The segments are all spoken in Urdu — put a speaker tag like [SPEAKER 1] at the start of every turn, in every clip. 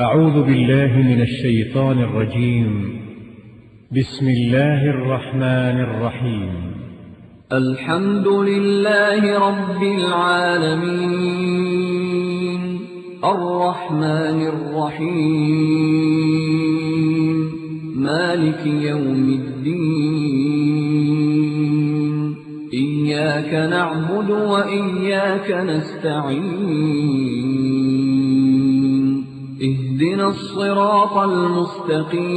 [SPEAKER 1] أعوذ بالله من الشيطان الرجيم. بسم الله الرحمن الرحيم.
[SPEAKER 2] الحمد لله رب العالمين الرحمن الرحيم مالك يوم الدين إياك نعبد وإياك نستعين اهدنا الصراط المستقيم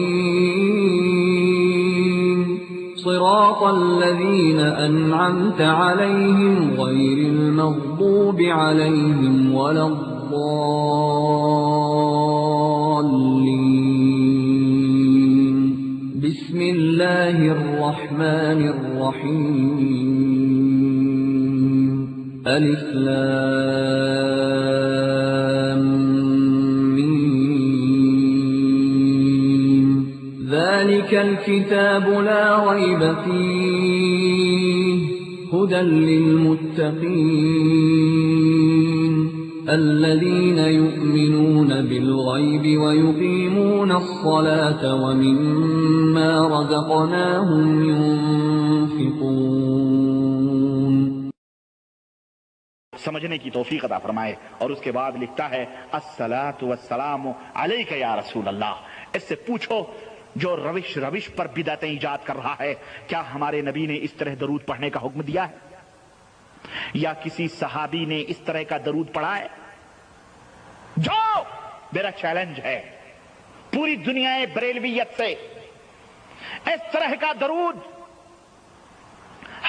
[SPEAKER 2] صراط الذين أنعمت عليهم غير المغضوب عليهم ولا الضالين بسم الله الرحمن الرحيم ألف لام ذلك الكتاب لا ريب فيه هدى للمتقين الذين يؤمنون بالغيب ويقيمون الصلاة ومما رزقناهم ينفقون.
[SPEAKER 3] سمجھنے کی توفیق عطا فرمائے. اور اس کے بعد لکھتا ہے الصلاۃ والسلام علیک یا رسول اللہ. اس سے پوچھو جو روش پر بدعتیں ایجاد کر رہا ہے، کیا ہمارے نبی نے اس طرح درود پڑھنے کا حکم دیا ہے یا کسی صحابی نے اس طرح کا درود پڑھا ہے؟ جو میرا چیلنج ہے پوری دنیا بریلویت سے، اس طرح کا درود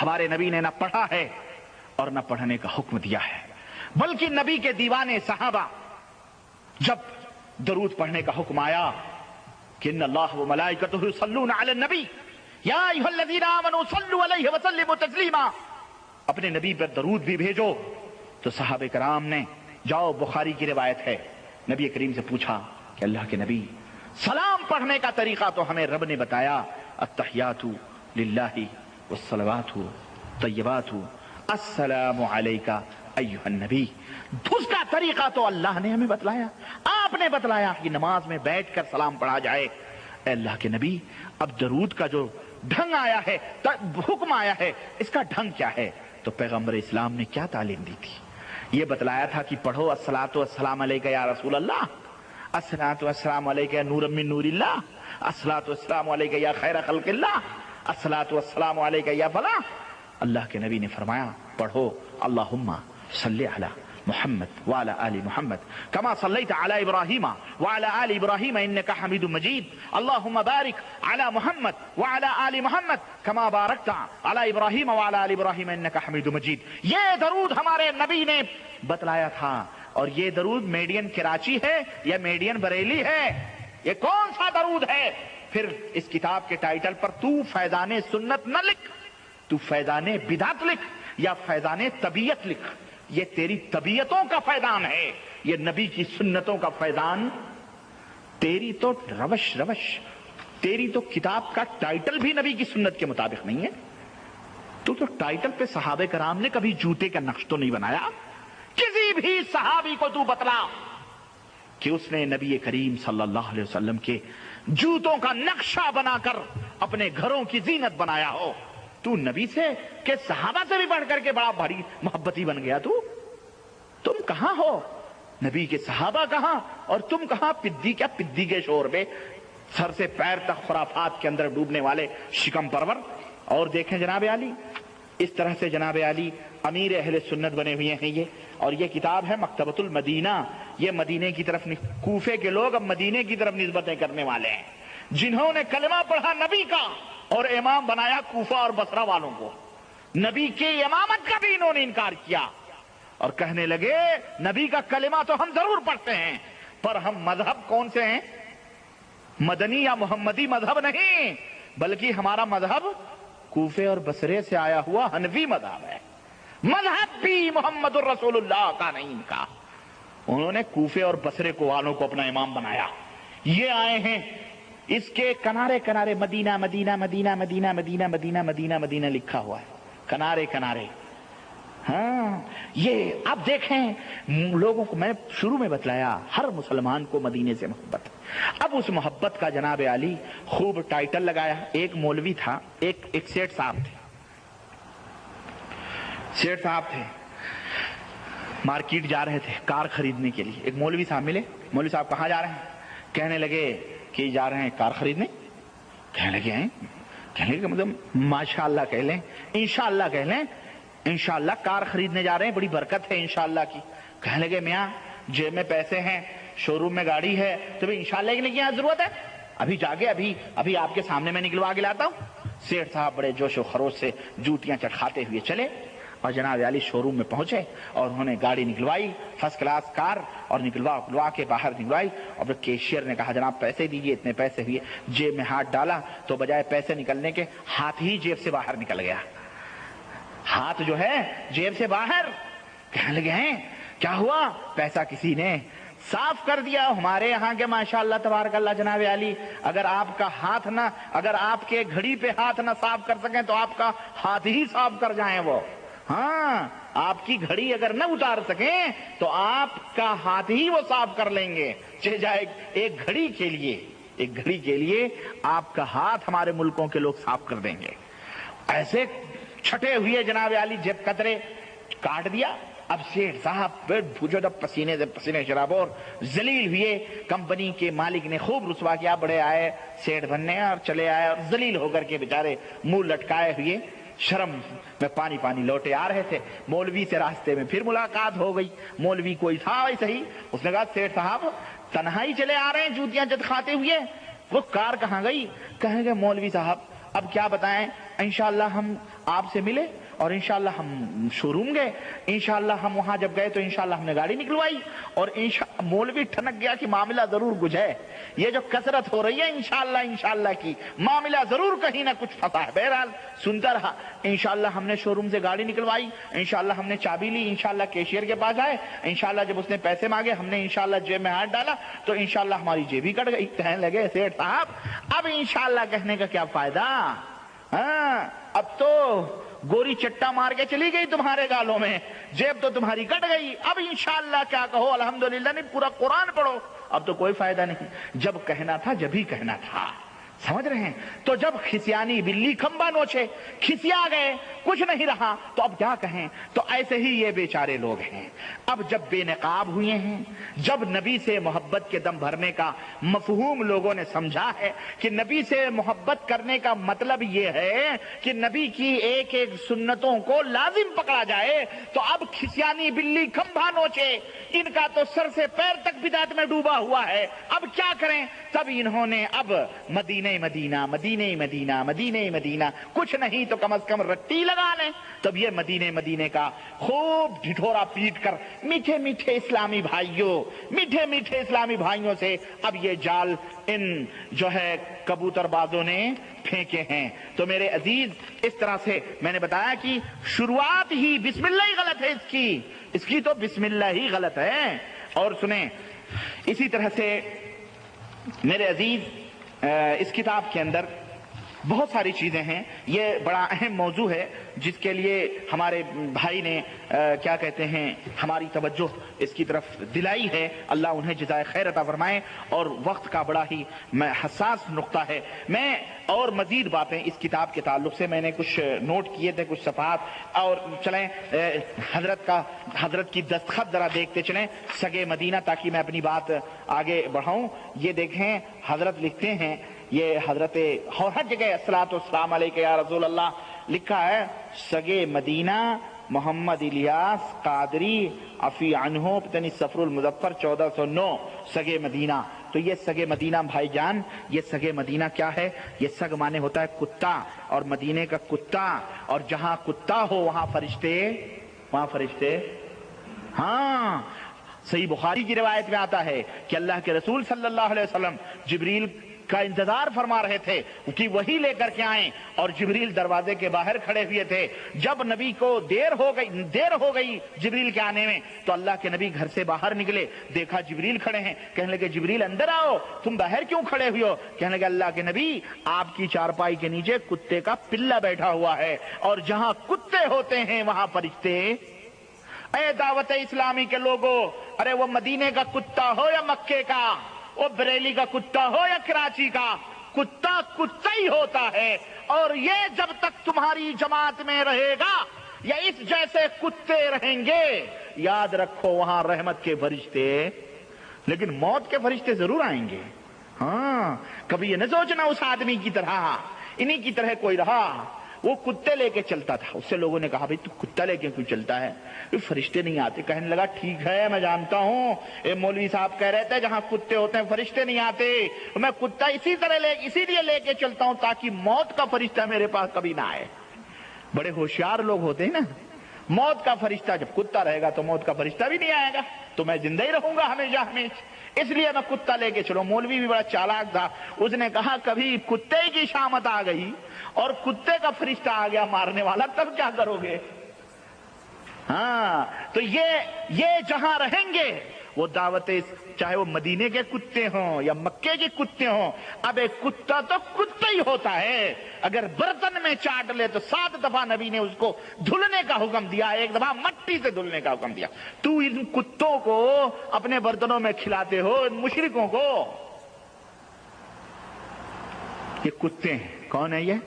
[SPEAKER 3] ہمارے نبی نے نہ پڑھا ہے اور نہ پڑھنے کا حکم دیا ہے. بلکہ نبی کے دیوانے صحابہ جب درود پڑھنے کا حکم آیا کہ ان اللہ و ملائکتہ یصلون علی النبی یا ایھا الذین آمنوا صلوا علیہ وسلموا تسلیما، اپنے نبی پر درود بھی بھیجو. تو صحابہ کرام نے، جاؤ بخاری کی روایت ہے، نبی کریم سے پوچھا کہ اللہ کے نبی سلام پڑھنے کا طریقہ تو ہمیں رب نے بتایا، التحیات للہ والصلوات طیبات السلام علیک ایھا النبی. اس کا طریقہ تو اللہ نے ہمیں بتلایا، آپ نے بتلایا کہ نماز میں بیٹھ کر سلام پڑھا جائے. اے اللہ کے نبی، اب درود کا جو ڈھنگ آیا ہے، حکم آیا ہے، اس کا ڈھنگ کیا ہے؟ تو پیغمبر اسلام نے کیا تعلیم دی تھی؟ یہ بتلایا تھا کہ پڑھو الصلاۃ والسلام علیک یا رسول اللہ، الصلاۃ والسلام علیک یا نور من نور اللہ، الصلاۃ والسلام علیک یا خیر خلق اللہ، الصلاۃ والسلام علیک یا فلاں. اللہ کے نبی نے فرمایا پڑھو اللہم صلی علی محمد وعلی آل محمد کما صلیت علی ابراہیم وعلی آل ابراہیم انک حمید مجید، اللہم بارک علی محمد وعلی آل محمد کما بارکت علی ابراہیم وعلی آل ابراہیم انک حمید مجید. یہ درود ہمارے نبی نے بتلایا تھا. اور یہ درود میڈین کراچی ہے یا میڈین بریلی ہے؟ یہ کون سا درود ہے؟ پھر اس کتاب کے ٹائٹل پر تو فیضان سنت نہ لکھ، تو فیضان بدعت لکھ یا فیضان طبیعت لکھ. یہ تیری طبیعتوں کا فیضان ہے، یہ نبی کی سنتوں کا فیضان. تیری تو روش تیری تو کتاب کا ٹائٹل بھی نبی کی سنت کے مطابق نہیں ہے. تو ٹائٹل پہ صحابہ کرام نے کبھی جوتے کا نقش تو نہیں بنایا. کسی بھی صحابی کو تو بتلا کہ اس نے نبی کریم صلی اللہ علیہ وسلم کے جوتوں کا نقشہ بنا کر اپنے گھروں کی زینت بنایا ہو. تو نبی سے کہ صحابہ سے بھی بڑھ کر کے بڑا بھاری محبتی بن گیا. تم کہاں ہو؟ نبی کے صحابہ کہاں اور تم کہاں؟ پدی کے شور میں سر سے پیر تک خرافات کے اندر ڈوبنے والے شکم پرور. اور دیکھیں جناب علی، اس طرح سے جناب علی امیر اہل سنت بنے ہوئے ہیں یہ. اور یہ کتاب ہے مکتبۃ المدینہ. یہ مدینے کی طرف، کوفے کے لوگ اب مدینے کی طرف نسبتیں کرنے والے ہیں، جنہوں نے کلمہ پڑھا نبی کا اور امام بنایا کوفہ اور بصرہ والوں کو. نبی کی امامت کا بھی انہوں نے انکار کیا اور کہنے لگے نبی کا کلمہ تو ہم ضرور پڑھتے ہیں، پر ہم مذہب کون سے ہیں؟ مدنی یا محمدی مذہب نہیں، بلکہ ہمارا مذہب کوفے اور بصرے سے آیا ہوا حنفی مذہب ہے. مذہب بھی محمد الرسول اللہ کا نہیں ان کا. انہوں نے کوفے اور بصرے کو والوں کو اپنا امام بنایا. یہ آئے ہیں اس کے کنارے کنارے مدینہ مدینہ مدینہ مدینہ مدینہ مدینہ مدینہ مدینہ لکھا ہوا ہے کنارے کنارے. ہاں یہ آپ دیکھیں لوگوں کو میں شروع میں بتلایا ہر مسلمان کو مدینے سے محبت. اب اس محبت کا جناب علی خوب ٹائٹل لگایا. ایک مولوی تھا, ایک سیٹ صاحب تھے, مارکیٹ جا رہے تھے کار خریدنے کے لیے. ایک مولوی صاحب ملے. مولوی صاحب کہاں جا رہے ہیں؟ کہنے لگے کہ جا رہے ہیں کار خریدنے. کہنے لگے مطلب ماشاءاللہ کہہ لیں, انشاءاللہ کہہ لیں, انشاءاللہ کار خریدنے جا رہے ہیں, بڑی برکت ہے انشاءاللہ کی. کہنے لگے میاں جیب میں پیسے ہیں, شوروم میں گاڑی ہے, تو انشاءاللہ کی نہیں کیا ضرورت ہے, ابھی جا کے ابھی آپ کے سامنے میں نکلوا کے لاتا ہوں. سیٹھ صاحب بڑے جوش و خروش سے جوتیاں چٹکھاتے ہوئے چلے اور جناب علی شو روم میں پہنچے اور انہوں نے گاڑی نکلوائی, فرسٹ کلاس کار, اور نکلوا کے باہر نکلوائی. اور پھر کیشیئر نے کہا جناب پیسے دیجیے, اتنے پیسے ہوئے. جیب میں ہاتھ ڈالا تو بجائے پیسے نکلنے کے ہاتھ ہی جیب سے باہر نکل گیا, ہاتھ جو ہے جیب سے باہر. کہنے لگے ہیں کیا ہوا؟ پیسہ کسی نے صاف کر دیا. ہمارے یہاں کے ماشاءاللہ تبارک اللہ جناب علی, اگر آپ کا ہاتھ نہ, اگر آپ کے گھڑی پہ ہاتھ نہ صاف کر سکیں تو آپ کا ہاتھ ہی صاف کر جائیں وہ. ہاں آپ کی گھڑی اگر نہ اتار سکیں تو آپ کا ہاتھ ہی وہ صاف کر لیں گے. چہ جائے ایک گھڑی کے لیے آپ کا ہاتھ ہمارے ملکوں کے لوگ صاف کر دیں گے. ایسے چھٹے ہوئے جناب علی جب قطرے کاٹ دیا. اب سیٹھ صاحب پیٹ بھوجو جب پسینے سے پسینے شرابور ذلیل ہوئے. کمپنی کے مالک نے خوب رسوا کیا, بڑے آئے سیٹھ بننے اور چلے آئے اور ذلیل ہو کر کے بیچارے منہ لٹکائے ہوئے شرم میں پانی لوٹے آ رہے تھے. مولوی سے راستے میں پھر ملاقات ہو گئی. مولوی کوئی تھا ویسے ہی. اس نے کہا سیٹھ صاحب تنہائی چلے آ رہے ہیں جوتیاں چٹکھاتے ہوئے, وہ کار کہاں گئی؟ کہیں گے مولوی صاحب اب کیا بتائیں, انشاءاللہ ہم آپ سے ملے اور انشاءاللہ ہم شو روم گئے, انشاءاللہ ہم وہاں جب گئے تو انشاءاللہ ہم نے گاڑی نکلوائی, اور مولوی ٹھنک گیا کہ معاملہ ضرور کچھ ہے, یہ جو کثرت ہو رہی ہے انشاءاللہ کی معاملہ ضرور کہیں نہ کچھ پھنسا ہے. بہرحال سنتا رہا. انشاءاللہ ہم نے شو روم سے گاڑی نکلوائی, انشاءاللہ ہم نے چابی لی, انشاءاللہ کیشیئر کے پاس آئے, انشاءاللہ جب اس نے پیسے مانگے ہم نے انشاءاللہ جیب میں ہاتھ ڈالا تو انشاءاللہ ہماری جیب ہی کٹ گئی. کہنے لگے سیٹھ صاحب اب انشاءاللہ کہنے کا کیا فائدہ, ہاں اب تو گوری چٹا مار کے چلی گئی تمہارے گالوں میں, جیب تو تمہاری کٹ گئی, اب انشاءاللہ کیا کہو, الحمدللہ نہیں پورا قرآن پڑھو, اب تو کوئی فائدہ نہیں. جب کہنا تھا جب ہی کہنا تھا, سمجھ رہے ہیں؟ تو جب کھسیانی بلی کھمبا نوچے, کھسیا گئے, کچھ نہیں رہا تو اب کیا کہیں. تو ایسے ہی یہ بیچارے لوگ ہیں. اب جب بے نقاب ہوئے ہیں, جب نبی سے محبت کے دم بھرنے کا مفہوم لوگوں نے سمجھا ہے کہ نبی سے محبت کرنے کا مطلب یہ ہے کہ نبی کی ایک ایک سنتوں کو لازم پکڑا جائے, تو اب کھسیانی بلی کھمبا نوچے, ان کا تو سر سے پیر تک بدعت میں ڈوبا ہوا ہے, اب کیا کریں. تب انہوں نے اب مدینہ کچھ نہیں تو کم از کم رٹی لگا لیں. تب یہ مدینے کا خوب ڈھٹورا پیٹ کر میٹھے میٹھے اسلامی بھائیوں سے اب یہ جال ان جو ہے کبوتر بازوں نے پھینکے ہیں. تو میرے عزیز اس طرح سے میں نے بتایا کہ شروعات ہی بسم اللہ ہی غلط ہے, اس کی تو بسم اللہ ہی غلط ہے. اور سنیں اسی طرح سے میرے عزیز اس کتاب کے اندر بہت ساری چیزیں ہیں. یہ بڑا اہم موضوع ہے جس کے لیے ہمارے بھائی نے کیا کہتے ہیں ہماری توجہ اس کی طرف دلائی ہے. اللہ انہیں جزائے خیر عطا فرمائے. اور وقت کا بڑا ہی حساس نقطہ ہے. میں اور مزید باتیں اس کتاب کے تعلق سے میں نے کچھ نوٹ کیے تھے, کچھ صفحات, اور چلیں حضرت کی دستخط ذرا دیکھتے چلیں, سگے مدینہ, تاکہ میں اپنی بات آگے بڑھاؤں. یہ دیکھیں حضرت لکھتے ہیں, یہ حضرت اور ہر جگہ الصلوۃ والسلام علیک یا رسول اللہ لکھا ہے, سگے مدینہ محمد الیاس قادری عفی عنہ پتنی سفر المظفر 1409 سگے مدینہ. تو یہ سگے مدینہ بھائی جان, یہ سگے مدینہ کیا ہے؟ یہ سگ مانے ہوتا ہے کتا, اور مدینے کا کتا, اور جہاں کتا ہو وہاں فرشتے. ہاں صحیح بخاری کی روایت میں آتا ہے کہ اللہ کے رسول صلی اللہ علیہ وسلم جبریل کا انتظار فرما رہے تھے کہ وہی لے کر کے آئیں، اور جبریل دروازے کے باہر کھڑے ہوئے تھے۔ جب نبی کو دیر ہو گئی جبریل کے آنے میں، تو اللہ کے نبی گھر سے باہر نکلے، دیکھا جبریل کھڑے ہیں، کہنے لگے جبریل اندر آؤ، تم باہر کیوں کھڑے ہوئے ہو؟ کہنے لگے اللہ کے نبی آپ کی چارپائی کے نیچے کتے کا پلہ بیٹھا ہوا ہے، اور جہاں کتے ہوتے ہیں وہاں فرشتے۔ اے دعوت اسلامی کے لوگوں، ارے وہ مدینے کا کتا ہو یا مکے کا، وہ بریلی کا کتا ہو یا کراچی کا، کتا کتا ہی ہوتا ہے، اور یہ جب تک تمہاری جماعت میں رہے گا یا اس جیسے کتے رہیں گے، یاد رکھو وہاں رحمت کے فرشتے، لیکن موت کے فرشتے ضرور آئیں گے۔ ہاں، کبھی یہ نہ سوچنا اس آدمی کی طرح، انہی کی طرح کوئی رہا، وہ کتے لے کے چلتا تھا۔ اس سے لوگوں نے کہا بھئی تو کتا لے کے کیوں چلتا ہے؟ فرشتے نہیں آتے۔ کہنے لگا ٹھیک ہے میں جانتا ہوں، مولوی صاحب کہہ رہے تھے جہاں کتے ہوتے ہیں فرشتے نہیں آتے، میں کتا اسی لیے لے کے چلتا ہوں تاکہ موت کا فرشتہ میرے پاس کبھی نہ آئے۔ بڑے ہوشیار لوگ ہوتے ہیں نا، موت کا فرشتہ جب کتا رہے گا تو موت کا فرشتہ بھی نہیں آئے گا، تو میں زندہ ہی رہوں گا ہمیشہ ہمیشہ، اس لیے میں کتا لے کے چلوں۔ مولوی بھی بڑا چالاک تھا، اس نے کہا کبھی کتے کی شامت آ گئی اور کتے کا فرشتہ آ گیا مارنے والا، تب کیا کرو گے؟ ہاں، تو یہ جہاں رہیں گے وہ دعوت، چاہے وہ مدینے کے کتے ہوں یا مکے کے کتے ہوں، اب ایک کتا تو کتا ہی ہوتا ہے، اگر برتن میں چاٹ لے تو 7 دفعہ نبی نے اس کو دھلنے کا حکم دیا، 1 دفعہ مٹی سے دھلنے کا حکم دیا۔ تو ان کتوں کو اپنے برتنوں میں کھلاتے ہو، ان مشرکوں کو۔ یہ کتے ہیں، کون ہے یہ؟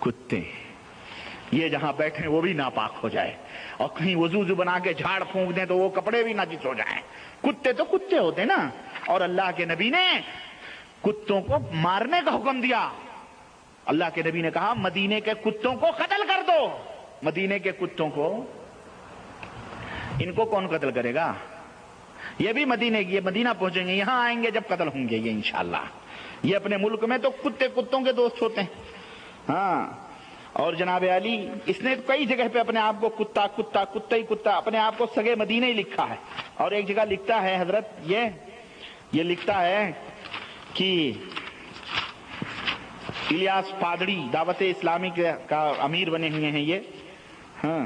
[SPEAKER 3] کتے۔ یہ جہاں بیٹھے وہ بھی ناپاک ہو جائے، اور کہیں وضو بنا کے جھاڑ پھونک دیں تو وہ کپڑے بھی نجس ہو جائیں۔ کتے تو کتے ہوتے نا، اور اللہ کے نبی نے کتوں کو مارنے کا حکم دیا۔ اللہ کے نبی نے کہا مدینے کے کتوں کو قتل کر دو۔ مدینے کے کتوں کو، ان کو کون قتل کرے گا؟ یہ بھی مدینہ پہنچیں گے، یہاں آئیں گے جب قتل ہوں گے یہ انشاءاللہ۔ یہ اپنے ملک میں تو کتے کتوں کے دوست ہوتے ہیں۔ ہاں، اور جناب علی اس نے کئی جگہ پہ اپنے آپ کو کتا کتا کتا ہی کتا، اپنے آپ کو سگے مدینہ ہی لکھا ہے، اور ایک جگہ لکھتا ہے حضرت یہ لکھتا ہے کہ الیاس پادڑی دعوت اسلامی کا امیر بنے ہوئے ہیں یہ۔ ہاں،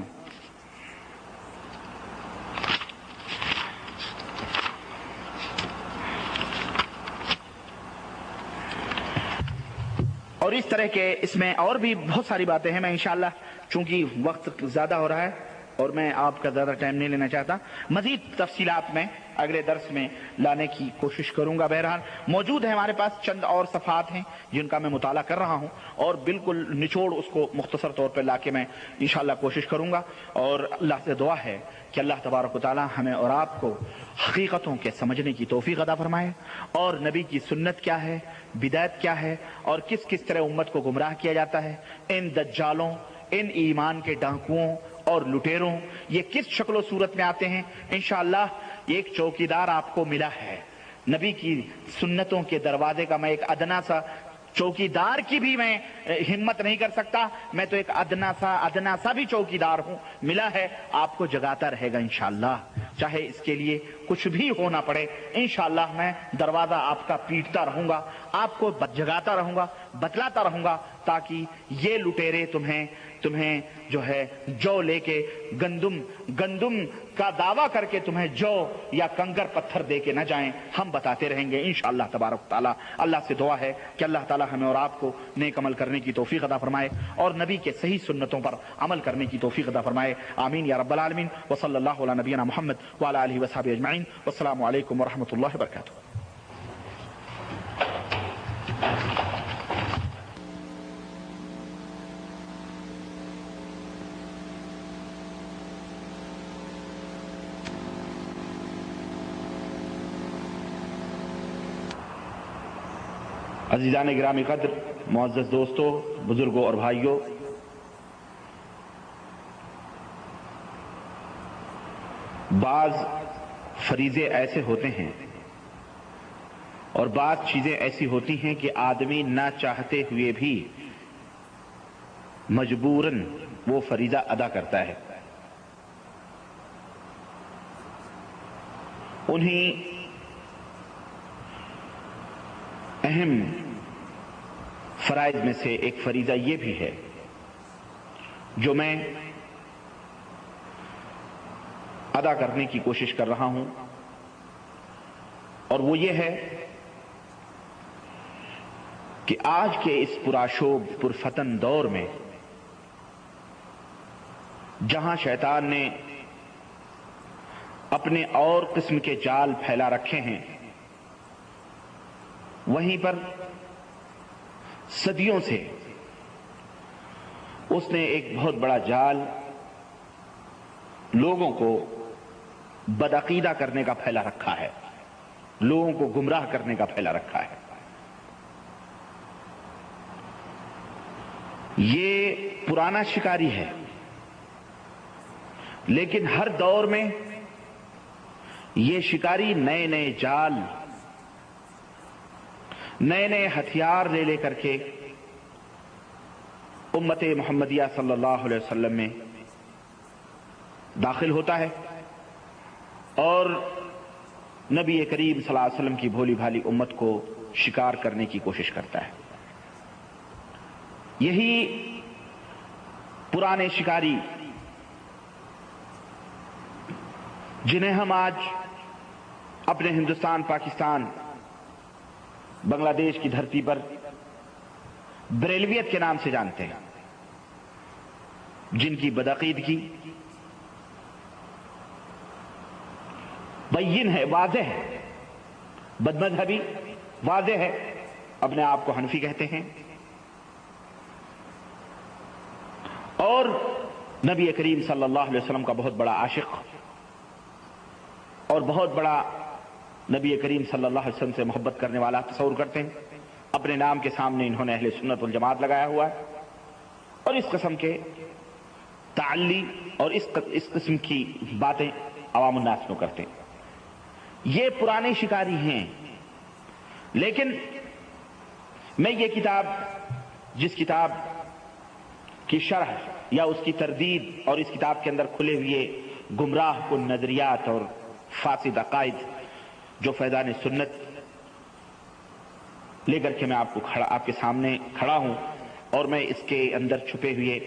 [SPEAKER 3] اور اس طرح کے اس میں اور بھی بہت ساری باتیں ہیں۔ میں انشاءاللہ چونکہ وقت زیادہ ہو رہا ہے اور میں آپ کا زیادہ ٹائم نہیں لینا چاہتا، مزید تفصیلات میں اگلے درس میں لانے کی کوشش کروں گا۔ بہرحال موجود ہے ہمارے پاس چند اور صفحات ہیں جن کا میں مطالعہ کر رہا ہوں، اور بالکل نچوڑ اس کو مختصر طور پر لا کے میں انشاءاللہ کوشش کروں گا، اور اللہ سے دعا ہے کہ اللہ تبارک و تعالی ہمیں اور آپ کو حقیقتوں کے سمجھنے کی توفیق عطا فرمائے، اور نبی کی سنت کیا ہے، بدعت کیا ہے، اور کس طرح امت کو گمراہ کیا جاتا ہے، ان دجالوں، ان ایمان کے ڈاکوؤں اور لٹیروں، یہ کس شکل و صورت میں آتے ہیں۔ انشاءاللہ ایک چوکیدار آپ کو ملا ہے، نبی کی سنتوں کے دروازے کا میں ایک ادنا سا چوکیدار کی بھی میں ہمت نہیں کر سکتا، میں تو ایک ادنا سا بھی چوکیدار ہوں، ملا ہے، آپ کو جگاتا رہے گا انشاءاللہ، چاہے اس کے لیے کچھ بھی ہونا پڑے۔ انشاءاللہ میں دروازہ آپ کا پیٹتا رہوں گا، آپ کو جگاتا رہوں گا، بتلاتا رہوں گا، تاکہ یہ لٹیرے تمہیں جو ہے جو لے کے گندم کا دعویٰ کر کے تمہیں جو یا کنکر پتھر دے کے نہ جائیں، ہم بتاتے رہیں گے انشاءاللہ تبارک تعالی۔ اللہ سے دعا ہے کہ اللہ تعالی ہمیں اور آپ کو نیک عمل کرنے کی توفیق عطا فرمائے، اور نبی کے صحیح سنتوں پر عمل کرنے کی توفیق عطا فرمائے، آمین یا رب العالمین۔ وصلی اللہ علی نبینا محمد وعلی آلہ وصحبہ اجمعین، والسلام علیکم ورحمۃ اللہ وبرکاتہ۔ عزیزان گرامی قدر، معزز دوستو، بزرگوں اور بھائیوں، بعض فریضے ایسے ہوتے ہیں اور بعض چیزیں ایسی ہوتی ہیں کہ آدمی نہ چاہتے ہوئے بھی مجبوراً وہ فریضہ ادا کرتا ہے۔ انہیں اہم فرائض میں سے ایک فریضہ یہ بھی ہے جو میں ادا کرنے کی کوشش کر رہا ہوں، اور وہ یہ ہے کہ آج کے اس پرآشوب پرفتن دور میں جہاں شیطان نے اپنے اور قسم کے جال پھیلا رکھے ہیں، وہیں پر صدیوں سے اس نے ایک بہت بڑا جال لوگوں کو بدعقیدہ کرنے کا پھیلا رکھا ہے، لوگوں کو گمراہ کرنے کا پھیلا رکھا ہے۔ یہ پرانا شکاری ہے، لیکن ہر دور میں یہ شکاری نئے نئے جال، نئے نئے ہتھیار لے لے کر کے امت محمدیہ صلی اللہ علیہ وسلم میں داخل ہوتا ہے اور نبی کریم صلی اللہ علیہ وسلم کی بھولی بھالی امت کو شکار کرنے کی کوشش کرتا ہے۔ یہی پرانے شکاری جنہیں ہم آج اپنے ہندوستان، پاکستان، بنگلہ دیش کی دھرتی پر بریلویت کے نام سے جانتے ہیں، جن کی بدعقیدگی بین ہے، واضح ہے، بدمذہبی واضح ہے، اپنے آپ کو حنفی کہتے ہیں، اور نبی کریم صلی اللہ علیہ وسلم کا بہت بڑا عاشق اور بہت بڑا نبی کریم صلی اللہ علیہ وسلم سے محبت کرنے والا تصور کرتے ہیں۔ اپنے نام کے سامنے انہوں نے اہل سنت والجماعت لگایا ہوا ہے، اور اس قسم کے تعلی اور اس قسم کی باتیں عوام الناس میں کرتے ہیں۔ یہ پرانے شکاری ہیں، لیکن میں یہ کتاب، جس کتاب کی شرح یا اس کی تردید اور اس کتاب کے اندر کھلے ہوئے گمراہ کن نظریات اور فاسد عقائد جو فیضان سنت لے کر کے میں آپ کے سامنے کھڑا ہوں، اور میں اس کے اندر چھپے ہوئے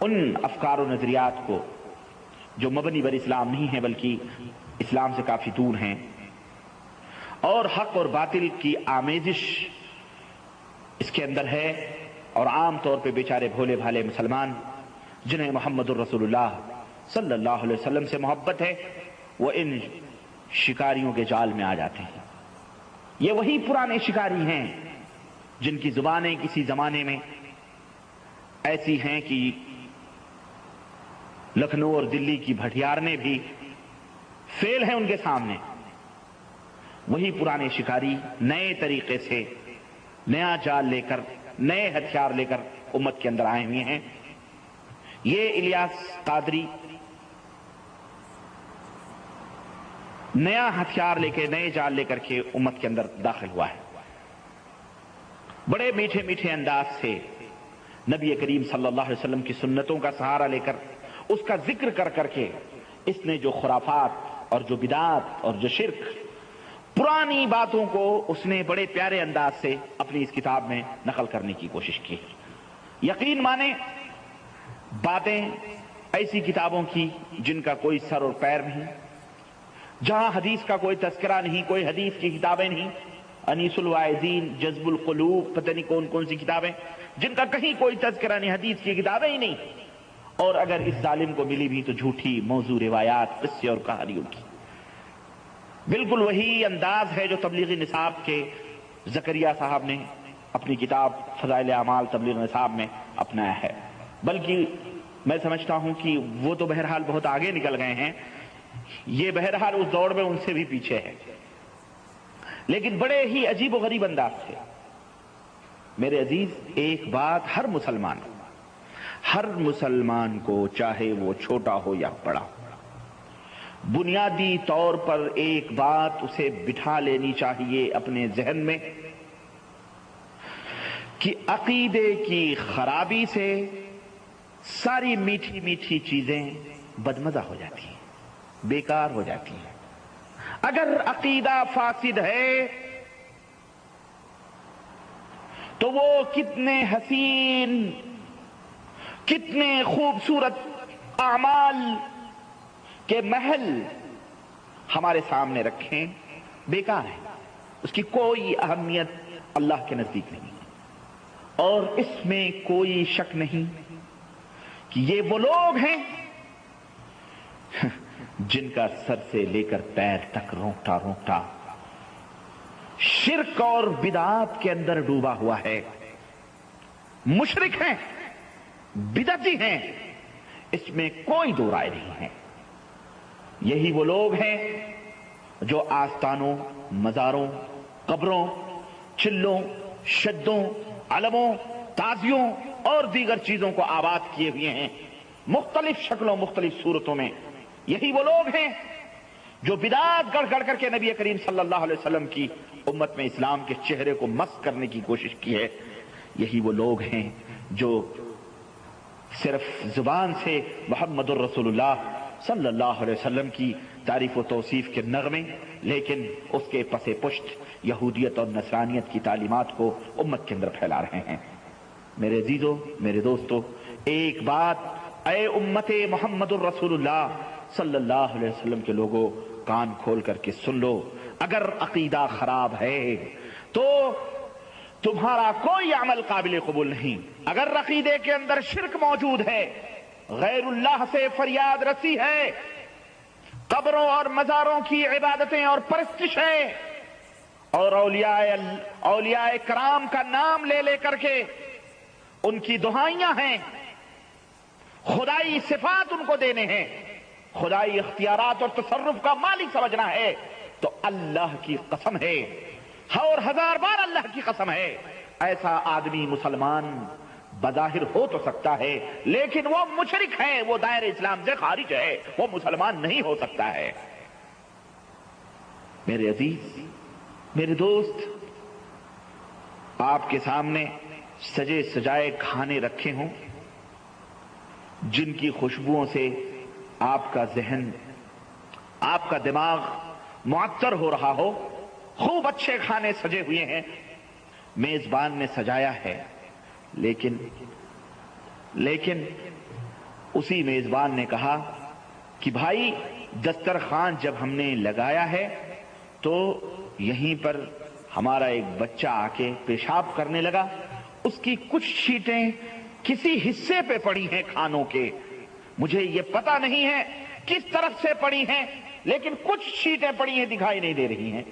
[SPEAKER 3] ان افکار و نظریات کو جو مبنی بر اسلام نہیں ہیں بلکہ اسلام سے کافی دور ہیں، اور حق اور باطل کی آمیزش اس کے اندر ہے، اور عام طور پہ بیچارے بھولے بھالے مسلمان جنہیں محمد الرسول اللہ صلی اللہ علیہ وسلم سے محبت ہے، وہ ان شکاریوں کے جال میں آ جاتے ہیں۔ یہ وہی پرانے شکاری ہیں جن کی زبانیں کسی زمانے میں ایسی ہیں کہ لکھنؤ اور دلی کی بھٹیارنے بھی فیل ہیں ان کے سامنے۔ وہی پرانے شکاری نئے طریقے سے نیا جال لے کر، نئے ہتھیار لے کر امت کے اندر آئے ہوئے ہیں۔ یہ الیاس قادری نیا ہتھیار لے کے، نئے جال لے کر کے امت کے اندر داخل ہوا ہے۔ بڑے میٹھے میٹھے انداز سے نبی کریم صلی اللہ علیہ وسلم کی سنتوں کا سہارا لے کر، اس کا ذکر کر کر کے اس نے جو خرافات اور جو بدعات اور جو شرک، پرانی باتوں کو اس نے بڑے پیارے انداز سے اپنی اس کتاب میں نقل کرنے کی کوشش کی۔ یقین مانے باتیں ایسی کتابوں کی جن کا کوئی سر اور پیر نہیں، جہاں حدیث کا کوئی تذکرہ نہیں، کوئی حدیث کی کتابیں نہیں، انیس الواعظین، جذب القلوب، پتہ نہیں کون کون سی کتابیں جن کا کہیں کوئی تذکرہ نہیں، حدیث کی کتابیں ہی نہیں، اور اگر اس ظالم کو ملی بھی تو جھوٹی موضوع روایات، قصے اور کہانیوں کی۔ بالکل وہی انداز ہے جو تبلیغی نصاب کے زکریا صاحب نے اپنی کتاب فضائل اعمال تبلیغ نصاب میں اپنایا ہے، بلکہ میں سمجھتا ہوں کہ وہ تو بہرحال بہت آگے نکل گئے ہیں، یہ بہرحال اس دوڑ میں ان سے بھی پیچھے ہے، لیکن بڑے ہی عجیب و غریب انداز سے۔ میرے عزیز، ایک بات ہر مسلمان کو، چاہے وہ چھوٹا ہو یا بڑا، بنیادی طور پر ایک بات اسے بٹھا لینی چاہیے اپنے ذہن میں کہ عقیدے کی خرابی سے ساری میٹھی میٹھی چیزیں بدمزہ ہو جاتی ہیں، بیکار ہو جاتی ہیں۔ اگر عقیدہ فاسد ہے تو وہ کتنے حسین، کتنے خوبصورت اعمال کے محل ہمارے سامنے رکھیں، بیکار ہے، اس کی کوئی اہمیت اللہ کے نزدیک نہیں، اور اس میں کوئی شک نہیں کہ یہ وہ لوگ ہیں جن کا سر سے لے کر پیر تک رونگٹا رونگٹا شرک اور بدعات کے اندر ڈوبا ہوا ہے، مشرک ہیں، بدعتی ہیں، اس میں کوئی دو رائے نہیں ہے۔ یہی وہ لوگ ہیں جو آستانوں، مزاروں، قبروں، چلوں، شدوں، علموں، تازیوں اور دیگر چیزوں کو آباد کیے ہوئے ہیں، مختلف شکلوں، مختلف صورتوں میں۔ یہی وہ لوگ ہیں جو بدعات گڑھ گڑھ کر کے نبی کریم صلی اللہ علیہ وسلم کی امت میں اسلام کے چہرے کو مسخ کرنے کی کوشش کی ہے۔ یہی وہ لوگ ہیں جو صرف زبان سے محمد الرسول اللہ صلی اللہ علیہ وسلم کی تعریف و توصیف کے نغمے، لیکن اس کے پس پشت یہودیت اور نصرانیت کی تعلیمات کو امت کے اندر پھیلا رہے ہیں۔ میرے عزیزو، میرے دوستو، ایک بات اے امت محمد الرسول اللہ صلی اللہ علیہ وسلم کے لوگوں، کان کھول کر کے سن لو، اگر عقیدہ خراب ہے تو تمہارا کوئی عمل قابل قبول نہیں۔ اگر عقیدے کے اندر شرک موجود ہے، غیر اللہ سے فریاد رسی ہے، قبروں اور مزاروں کی عبادتیں اور پرستش ہے، اور اولیاء کرام کا نام لے لے کر کے ان کی دعائیاں ہیں، خدائی صفات ان کو دینے ہیں، خدائی اختیارات اور تصرف کا مالک سمجھنا ہے، تو اللہ کی قسم ہے، اور ہزار بار اللہ کی قسم ہے، ایسا آدمی مسلمان بظاہر ہو تو سکتا ہے، لیکن وہ مشرک ہے، وہ دائرہ اسلام سے خارج ہے، وہ مسلمان نہیں ہو سکتا ہے۔ میرے عزیز، میرے دوست، آپ کے سامنے سجے سجائے کھانے رکھے ہوں، جن کی خوشبوؤں سے آپ کا ذہن، آپ کا دماغ معطر ہو رہا ہو، خوب اچھے کھانے سجے ہوئے ہیں، میزبان نے سجایا ہے، لیکن اسی میزبان نے کہا کہ بھائی دسترخوان جب ہم نے لگایا ہے تو یہیں پر ہمارا ایک بچہ آ کے پیشاب کرنے لگا، اس کی کچھ چھینٹیں کسی حصے پہ پڑی ہیں کھانوں کے، مجھے یہ پتہ نہیں ہے کس طرف سے پڑی ہیں، لیکن کچھ چھینٹیں پڑی ہیں، دکھائی نہیں دے رہی ہیں۔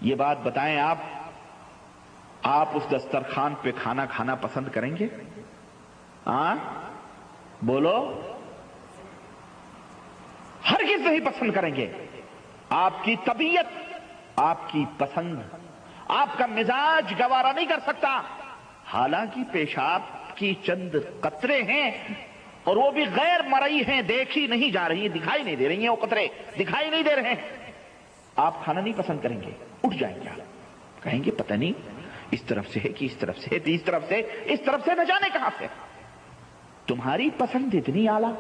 [SPEAKER 3] یہ بات بتائیں، آپ اس دسترخوان پہ کھانا کھانا پسند کریں گے؟ ہاں بولو، ہرگز نہیں پسند کریں گے۔ آپ کی طبیعت، آپ کی پسند، آپ کا مزاج گوارا نہیں کر سکتا، حالانکہ پیشاب کی چند قطرے ہیں اور وہ بھی غیر مرئی ہیں، دیکھی نہیں جا رہی، دکھائی نہیں دے رہی ہیں، وہ قطرے دکھائی نہیں دے رہے ہیں، آپ کھانا نہیں پسند کریں گے، اٹھ جائیں گے، کہیں گے پتہ نہیں اس طرف سے ہے کہ اس طرف سے ہے، اس طرف سے نہ جانے کہاں سے۔ تمہاری پسند اتنی اعلیٰ،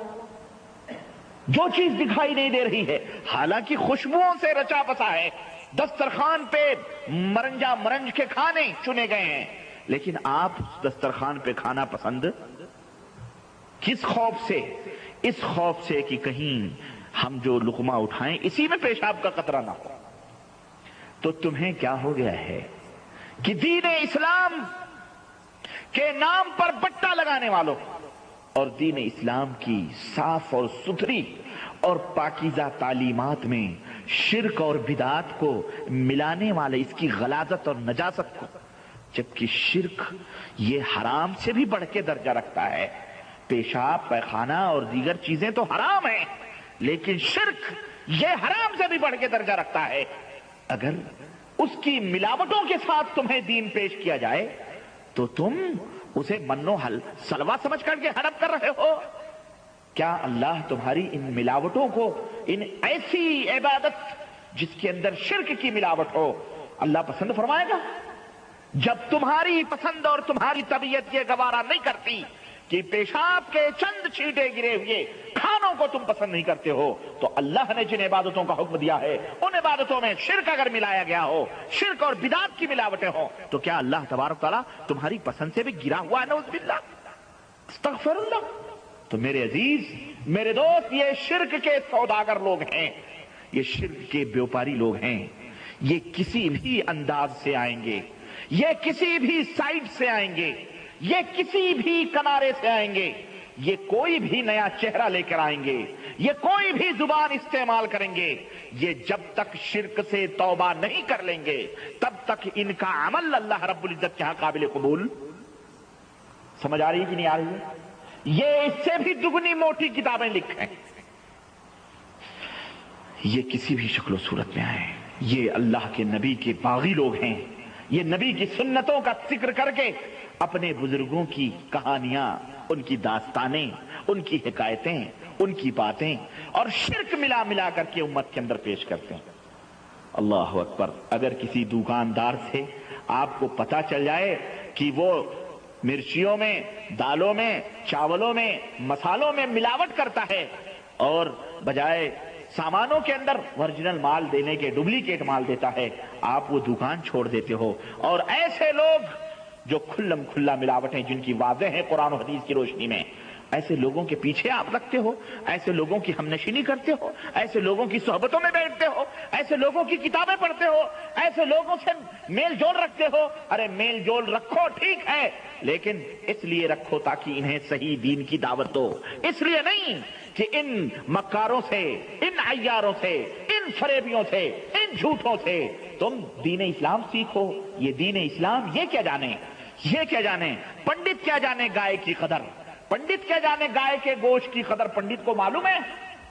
[SPEAKER 3] جو چیز دکھائی نہیں دے رہی ہے، حالانکہ خوشبوؤں سے رچا بسا ہے، دسترخوان پہ مرنجا مرنج کے کھانے چنے گئے ہیں، لیکن آپ دسترخوان پہ کھانا پسند کس خوف سے؟ اس خوف سے کہ کہیں ہم جو لقمہ اٹھائیں اسی میں پیشاب کا قطرہ نہ ہو۔ تو تمہیں کیا ہو گیا ہے کہ دین اسلام کے نام پر بٹا لگانے والوں اور دین اسلام کی صاف اور ستھری اور پاکیزہ تعلیمات میں شرک اور بدعات کو ملانے والے، اس کی غلاظت اور نجاست کو، جبکہ شرک یہ حرام سے بھی بڑھ کے درجہ رکھتا ہے، پیشاب، پیخانہ اور دیگر چیزیں تو حرام ہیں، لیکن شرک یہ حرام سے بھی بڑھ کے درجہ رکھتا ہے۔ اگر اس کی ملاوٹوں کے ساتھ تمہیں دین پیش کیا جائے تو تم اسے منو حل سلوا سمجھ کر کے ہڑپ کر رہے ہو۔ کیا اللہ تمہاری ان ملاوٹوں کو، ان ایسی عبادت جس کے اندر شرک کی ملاوٹ ہو، اللہ پسند فرمائے گا؟ جب تمہاری پسند اور تمہاری طبیعت یہ گوارا نہیں کرتی کہ پیشاب کے چند چھینٹے گرے ہوئے کھانوں کو تم پسند نہیں کرتے ہو تو اللہ نے جن عبادتوں کا حکم دیا ہے ان عبادتوں میں شرک اگر ملایا گیا ہو، شرک اور بدعت کی ملاوٹیں ہوں، تو کیا اللہ تبارک تعالیٰ تمہاری پسند سے بھی گرا ہوا ہے؟ نعوذ باللہ، استغفر اللہ۔ تو میرے عزیز، میرے دوست، یہ شرک کے سوداگر لوگ ہیں، یہ شرک کے بیوپاری لوگ ہیں۔ یہ کسی بھی انداز سے آئیں گے، یہ کسی بھی سائڈ سے آئیں گے، یہ کسی بھی کنارے سے آئیں گے، یہ کوئی بھی نیا چہرہ لے کر آئیں گے، یہ کوئی بھی زبان استعمال کریں گے، یہ جب تک شرک سے توبہ نہیں کر لیں گے تب تک ان کا عمل اللہ رب العزت کے ہاں قابل قبول۔ سمجھ آ رہی ہے کہ نہیں آ رہی ہے؟ یہ اس سے بھی دگنی موٹی کتابیں لکھیں، یہ کسی بھی شکل و صورت میں آئے، یہ اللہ کے نبی کے باغی لوگ ہیں، یہ نبی کی سنتوں کا ذکر کر کے اپنے بزرگوں کی کہانیاں، ان کی داستانیں، ان کی حکایتیں، ان کی باتیں اور شرک ملا ملا کر کے امت کے اندر پیش کرتے ہیں۔ اللہ اکبر۔ اگر کسی دکاندار سے آپ کو پتہ چل جائے کہ وہ مرچیوں میں، دالوں میں، چاولوں میں، مسالوں میں ملاوٹ کرتا ہے اور بجائے سامانوں کے اندر اوریجنل مال دینے کے ڈپلیکیٹ مال دیتا ہے، آپ وہ دکان چھوڑ دیتے ہو، اور ایسے لوگ جو کھلم کھلا ملاوٹیں جن کی واضح ہیں قرآن و حدیث کی روشنی میں، ایسے لوگوں کے پیچھے آپ لگتے ہو، ایسے لوگوں کی ہمنشینی کرتے ہو، ایسے لوگوں کی صحبتوں میں بیٹھتے ہو، ایسے لوگوں کی کتابیں پڑھتے ہو، ایسے لوگوں سے میل جول رکھتے ہو۔ ارے میل جول رکھو، ٹھیک ہے، لیکن اس لیے رکھو تاکہ انہیں صحیح دین کی دعوت دو، اس لیے نہیں کہ ان مکاروں سے، ان عیاروں سے، ان فریبیوں سے، ان جھوٹوں سے تم دین اسلام سیکھو۔ یہ دین اسلام یہ کیا جانے، یہ کیا جانے، پنڈت کیا جانے گائے کی قدر، پنڈت کیا جانے گائے کے گوشت کی قدر، پنڈت کو معلوم ہے؟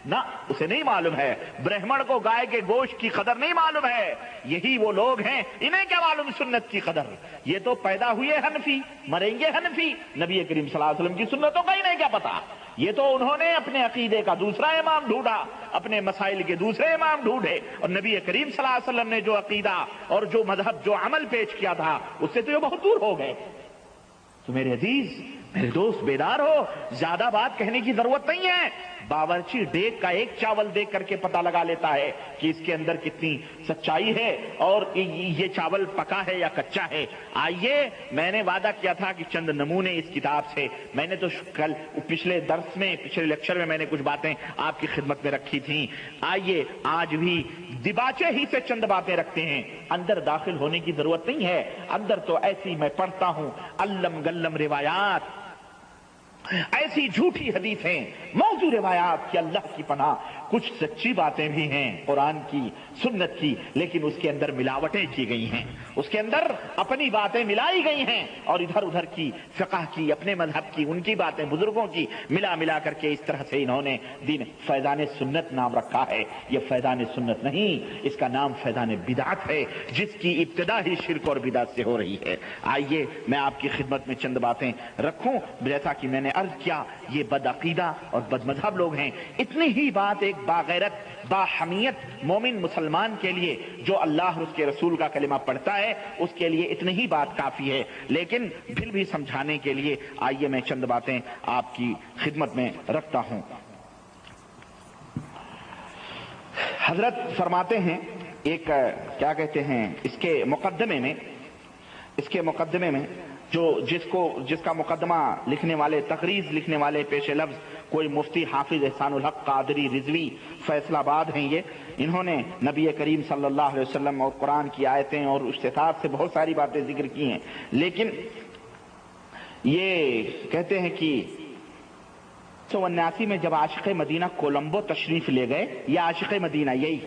[SPEAKER 3] نہ، اسے نہیں معلوم ہے۔ برہمن کو گائے کے گوشت کی قدر نہیں معلوم ہے۔ یہی وہ لوگ ہیں، انہیں کیا معلوم سنت کی قدر؟ یہ تو پیدا ہوئے حنفی، مریں گے حنفی، نبی کریم صلی اللہ علیہ وسلم کی سنتوں کا ہی نہیں کیا پتا۔ یہ تو انہوں نے اپنے عقیدے کا دوسرا امام ڈھونڈا، اپنے مسائل کے دوسرے امام ڈھونڈے، اور نبی کریم صلی اللہ علیہ وسلم نے جو عقیدہ اور جو مذہب، جو عمل پیش کیا تھا، اس سے تو یہ بہت دور ہو گئے۔ تو میرے عزیز، میرے دوست، بیدار ہو، زیادہ بات کہنے کی ضرورت نہیں ہے۔ باورچی ڈیگ کا ایک چاول دیکھ کر کے پتہ لگا لیتا ہے کہ اس کے اندر کتنی سچائی ہے اور یہ چاول پکا ہے یا کچا ہے۔ آئیے، میں نے وعدہ کیا تھا کہ چند نمونے اس کتاب سے، میں نے تو کل پچھلے درس میں، پچھلے لیکچر میں نے کچھ باتیں آپ کی خدمت میں رکھی تھیں۔ آئیے، آج بھی دباچے ہی سے چند باتیں رکھتے ہیں، اندر داخل ہونے کی ضرورت نہیں ہے۔ اندر تو ایسی میں پڑھتا ہوں علم گلم روایات، ایسی جھوٹی حدیثیں، موضوع روایات کی اللہ کی پناہ، کچھ سچی باتیں بھی ہیں قرآن کی، سنت کی، لیکن اس کے اندر ملاوٹیں کی گئی ہیں، اس کے اندر اپنی باتیں ملائی گئی ہیں، اور ادھر ادھر کی فقہ کی، اپنے مذہب کی، ان کی باتیں، بزرگوں کی ملا کر کے اس طرح سے انہوں نے دین فیضان سنت نام رکھا ہے۔ یہ فیضان سنت نہیں، اس کا نام فیضان بدعت ہے، جس کی ابتدا ہی شرک اور بدعت سے ہو رہی ہے۔ آئیے، میں آپ کی خدمت میں چند باتیں رکھوں۔ جیسا کہ میں نے عرض کیا، یہ بد عقیدہ اور بد مذہب لوگ ہیں۔ اتنی ہی بات ایک باغیرت، باحمیت مومن مسلمان کے لیے، جو اللہ اور اس کے رسول کا کلمہ پڑھتا ہے، اس کے لیے اتنی ہی بات کافی ہے، لیکن پھر بھی سمجھانے کے لیے آئیے میں چند باتیں آپ کی خدمت میں رکھتا ہوں۔ حضرت فرماتے ہیں، ایک کیا کہتے ہیں، اس کے مقدمے میں جس کا مقدمہ لکھنے والے، تقریض لکھنے والے پیش لفظ کوئی مفتی حافظ احسان الحق قادری رضوی فیصل آباد ہیں، انہوں نے نبی کریم صلی اللہ علیہ وسلم اور قرآن کی آیتیں اور استطاعت سے بہت ساری باتیں ذکر کی ہیں، لیکن یہ کہتے ہیں کہ 1979 میں جب عاشق مدینہ کولمبو تشریف لے گئے، یہ عاشق مدینہ، یہی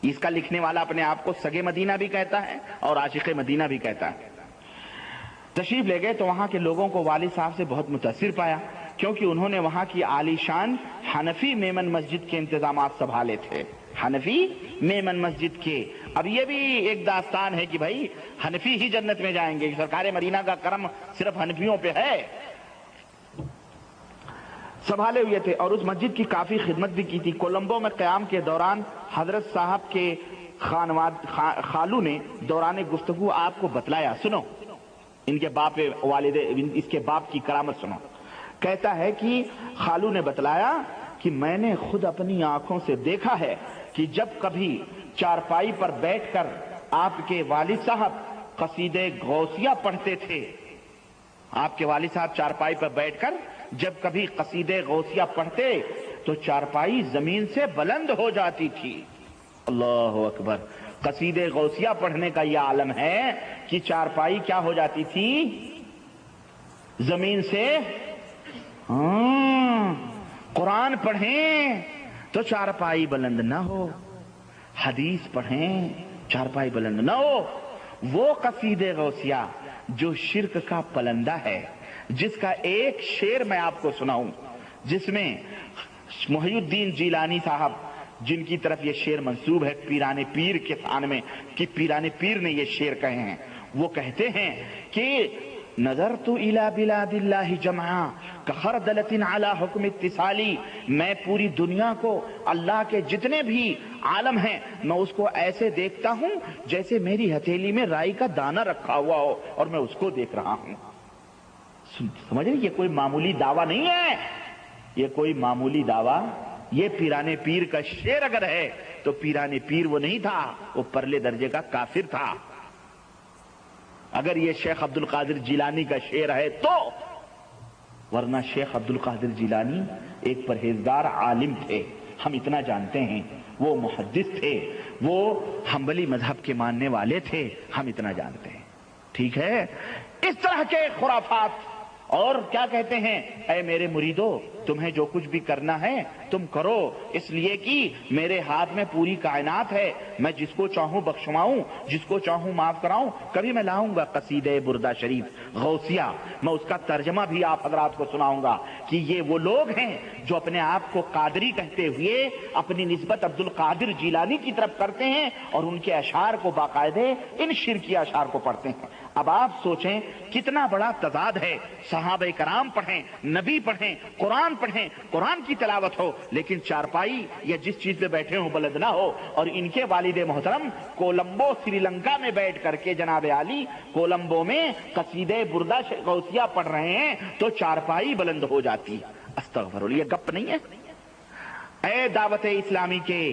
[SPEAKER 3] اس کا لکھنے والا اپنے آپ کو سگے مدینہ بھی کہتا ہے اور عاشق مدینہ بھی کہتا ہے، تشریف لے گئے تو وہاں کے لوگوں کو والد صاحب سے بہت متاثر پایا، کیونکہ انہوں نے وہاں کی عالی شان حنفی میمن مسجد کے انتظامات سنبھالے تھے، حنفی میمن مسجد کے۔ اب یہ بھی ایک داستان ہے کہ بھائی حنفی ہی جنت میں جائیں گے، سرکار مدینہ کا کرم صرف حنفیوں پہ ہے، سنبھالے ہوئے تھے، اور اس مسجد کی کافی خدمت بھی کی تھی۔ کولمبو میں قیام کے دوران حضرت صاحب کے خالو نے دوران گفتگو آپ کو بتلایا، سنو ان کے باپ والد، اس کے باپ کی کرامت سنو۔ کہتا ہے کہ خالو نے بتلایا کہ میں نے خود اپنی آنکھوں سے دیکھا ہے کہ جب کبھی چارپائی پر بیٹھ کر آپ کے والد صاحب قصیدے غوثیہ پڑھتے تھے، آپ کے والد صاحب چارپائی پر بیٹھ کر جب کبھی قصیدے غوثیہ پڑھتے تو چارپائی زمین سے بلند ہو جاتی تھی۔ اللہ اکبر! قصیدے غوثیہ پڑھنے کا یہ عالم ہے کہ چارپائی کیا ہو جاتی تھی؟ زمین سے۔ قرآن پڑھیں تو چارپائی بلند نہ ہو، حدیث پڑھیں چارپائی بلند نہ ہو۔ وہ قصیدے غوثیہ جو شرک کا پلندہ ہے، جس کا ایک شعر میں آپ کو سناؤں، جس میں محی الدین جیلانی صاحب، جن کی طرف یہ شعر منسوب ہے پیران پیر کے شان میں کہ پیران پیر نے یہ شعر کہے ہیں، وہ کہتے ہیں کہ نظرت الی بلاد اللہ جمعا کخردلۃ علی حکم اتصالی، میں پوری دنیا کو اللہ کے جتنے بھی عالم ہیں میں اس کو ایسے دیکھتا ہوں جیسے میری ہتھیلی میں رائی کا دانہ رکھا ہوا ہو اور میں اس کو دیکھ رہا ہوں۔ سمجھ رہے؟ یہ کوئی معمولی دعویٰ نہیں ہے، یہ کوئی معمولی دعویٰ، یہ پیران پیر کا شعر اگر ہے تو پیران پیر وہ نہیں تھا، وہ پرلے درجے کا کافر تھا۔ اگر یہ شیخ عبد القادر جیلانی کا شعر ہے تو، ورنہ شیخ عبد القادر جیلانی ایک پرہیزگار عالم تھے، ہم اتنا جانتے ہیں، وہ محدث تھے، وہ حنبلی مذہب کے ماننے والے تھے، ہم اتنا جانتے ہیں، ٹھیک ہے؟ اس طرح کے خرافات، اور کیا کہتے ہیں، اے میرے مریدو تمہیں جو کچھ بھی کرنا ہے تم کرو، اس لیے کہ میرے ہاتھ میں پوری کائنات ہے، میں جس کو چاہوں بخشواؤں، جس کو چاہوں معاف کراؤں۔ کبھی میں لاؤں گا قصیدے بردہ شریف غوثیہ، میں اس کا ترجمہ بھی آپ حضرات کو سناؤں گا کہ یہ وہ لوگ ہیں جو اپنے آپ کو قادری کہتے ہوئے اپنی نسبت عبد القادر جیلانی کی طرف کرتے ہیں اور ان کے اشعار کو باقاعدے ان شرکی اشعار کو پڑھتے ہیں۔ اب آپ سوچیں کتنا بڑا تضاد ہے، صحابہ کرام پڑھیں، نبی پڑھیں، قرآن پڑھیں، قرآن کی تلاوت ہو، لیکن چارپائی یا جس چیز پہ بیٹھے ہوں بلند نہ ہو، اور ان کے والد محترم کولمبو سری لنکا میں بیٹھ کر کے جناب عالی کولمبو میں قصیدے بردہ غوثیہ پڑھ رہے ہیں تو چارپائی بلند ہو جاتی۔ استغفر اللہ، یہ گپ نہیں ہے۔ اے دعوت اسلامی کے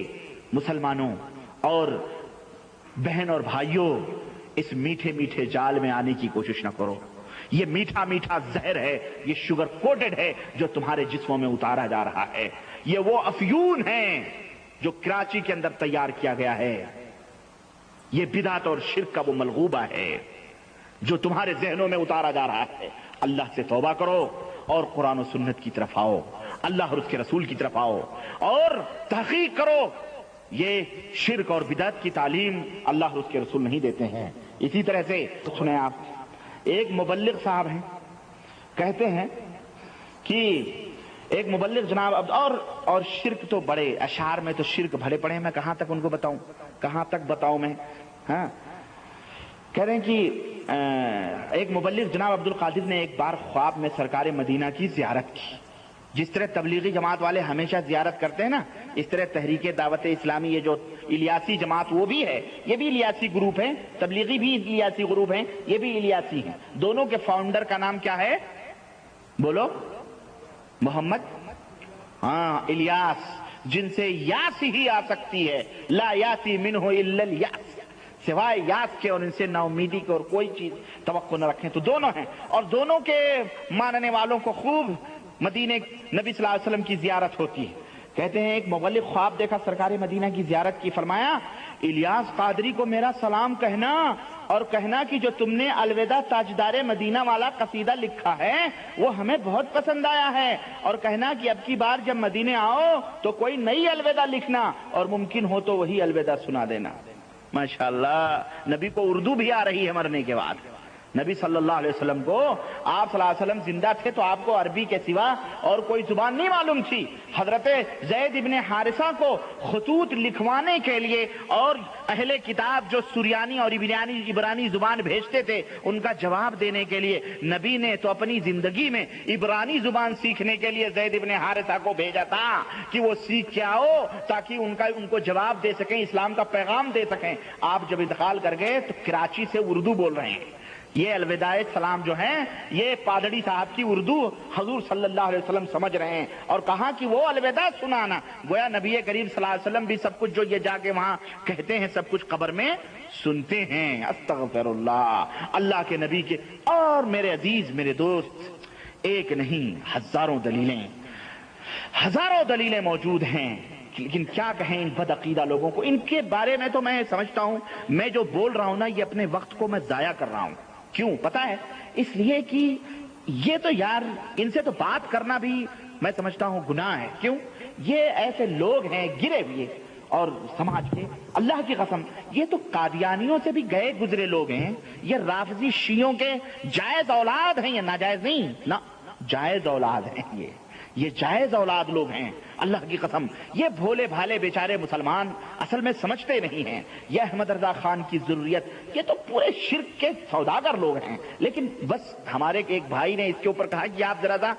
[SPEAKER 3] مسلمانوں اور بہن اور بھائیوں، اس میٹھے میٹھے جال میں آنے کی کوشش نہ کرو، یہ میٹھا میٹھا زہر ہے، یہ شوگر کوٹڈ ہے جو تمہارے جسموں میں اتارا جا رہا ہے، یہ وہ افیون ہے جو کراچی کے اندر تیار کیا گیا ہے، یہ بدعت اور شرک کا وہ ملغوبہ ہے جو تمہارے ذہنوں میں اتارا جا رہا ہے۔ اللہ سے توبہ کرو اور قرآن و سنت کی طرف آؤ، اللہ اور اس کے رسول کی طرف آؤ اور تحقیق کرو، یہ شرک اور بدعت کی تعلیم اللہ اور اس کے رسول نہیں دیتے ہیں۔ اسی طرح سے سنیں آپ، ایک مبلغ صاحب ہیں، کہتے ہیں کہ ایک مبلغ جناب اور شرک تو بڑے اشعار میں تو شرک بھرے پڑے ہیں، میں کہاں تک ان کو بتاؤں، کہاں تک بتاؤں میں، ہاں کہہ رہے ہیں کہ ایک مبلغ جناب عبد القادر نے ایک بار خواب میں سرکار مدینہ کی زیارت کی، جس طرح تبلیغی جماعت والے ہمیشہ زیارت کرتے ہیں نا، اس طرح تحریک دعوت اسلامی یہ جو الیاسی جماعت وہ بھی ہے، یہ بھی الیاسی گروپ ہے، تبلیغی بھی الیاسی گروپ ہیں، یہ بھی الیاسی ہیں، دونوں کے فاؤنڈر کا نام کیا ہے بولو؟ محمد الیاس، جن سے یاس ہی آ سکتی ہے، لا یاسی منہ الا الیاس، سوائے یاس کے اور ان سے نا امیدی کے اور کوئی چیز توقع نہ رکھیں، تو دونوں ہیں، اور دونوں کے ماننے والوں کو خوب مدینے نبی صلی اللہ علیہ وسلم کی زیارت ہوتی ہے۔ کہتے ہیں ایک مبلغ خواب دیکھا، سرکار مدینہ کی زیارت کی، فرمایا الیاس قادری کو میرا سلام کہنا اور کہنا کہ جو تم نے الوداع تاجدار مدینہ والا قصیدہ لکھا ہے وہ ہمیں بہت پسند آیا ہے، اور کہنا کہ اب کی بار جب مدینے آؤ تو کوئی نئی الوداع لکھنا اور ممکن ہو تو وہی الوداع سنا دینا۔ ماشاءاللہ، نبی کو اردو بھی آ رہی ہے مرنے کے بعد، نبی صلی اللہ علیہ وسلم کو، آپ صلی اللہ علیہ وسلم زندہ تھے تو آپ کو عربی کے سوا اور کوئی زبان نہیں معلوم تھی۔ حضرت زید ابن حارثہ کو خطوط لکھوانے کے لیے اور اہل کتاب جو سریانی اور عبرانی زبان بھیجتے تھے ان کا جواب دینے کے لیے نبی نے تو اپنی زندگی میں عبرانی زبان سیکھنے کے لیے زید ابن حارثہ کو بھیجا تھا کہ وہ سیکھ کے آؤ تاکہ ان کو جواب دے سکیں، اسلام کا پیغام دے سکیں۔ آپ جب انتقال کر گئے تو کراچی سے اردو بول رہے ہیں، یہ الوداع سلام جو ہیں یہ پادری صاحب کی اردو حضور صلی اللہ علیہ وسلم سمجھ رہے ہیں اور کہا کہ وہ الوداع سنانا. گویا نبی کریم صلی اللہ علیہ وسلم بھی سب کچھ جو یہ جا کے وہاں کہتے ہیں سب کچھ قبر میں سنتے ہیں. استغفر اللہ. اللہ کے نبی کے. اور میرے عزیز میرے دوست ایک نہیں ہزاروں دلیلیں موجود ہیں. لیکن کیا کہیں ان بد عقیدہ لوگوں کو. ان کے بارے میں تو میں سمجھتا ہوں میں جو بول رہا ہوں نا یہ اپنے وقت کو میں ضائع کر رہا ہوں. کیوں پتا ہے؟ اس لیے کہ یہ تو یار ان سے تو بات کرنا بھی میں سمجھتا ہوں گناہ ہے. کیوں؟ یہ ایسے لوگ ہیں گرے ہوئے اور سماج کے اللہ کی قسم یہ تو قادیانیوں سے بھی گئے گزرے لوگ ہیں. یہ رافضی شیعوں کے جائز اولاد ہیں. یہ ناجائز نہیں نا جائز اولاد ہیں. یہ جائز اولاد لوگ ہیں اللہ کی قسم. یہ بھولے بھالے بیچارے مسلمان اصل میں سمجھتے نہیں ہیں. یہ احمد رضا خان کی ضروریت یہ تو پورے شرک کے سوداگر لوگ ہیں. لیکن بس ہمارے ایک بھائی نے اس کے اوپر کہا کہ آپ ذرا سا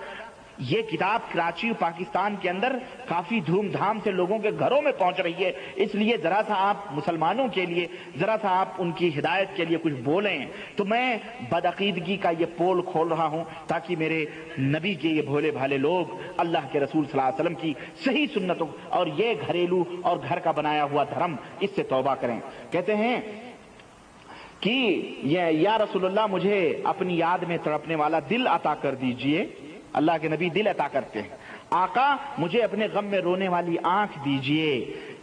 [SPEAKER 3] یہ کتاب کراچی پاکستان کے اندر کافی دھوم دھام سے لوگوں کے گھروں میں پہنچ رہی ہے اس لیے ذرا سا آپ مسلمانوں کے لیے ذرا سا آپ ان کی ہدایت کے لیے کچھ بولیں. تو میں بدعقیدگی کا یہ پول کھول رہا ہوں تاکہ میرے نبی کے یہ بھولے بھالے لوگ اللہ کے رسول صلی اللہ علیہ وسلم کی صحیح سنتوں اور یہ گھریلو اور گھر کا بنایا ہوا دھرم اس سے توبہ کریں. کہتے ہیں کہ یا رسول اللہ مجھے اپنی یاد میں تڑپنے والا دل عطا کر دیجئے. اللہ کے نبی دل عطا کرتے ہیں. آقا مجھے اپنے غم میں رونے والی آنکھ دیجئے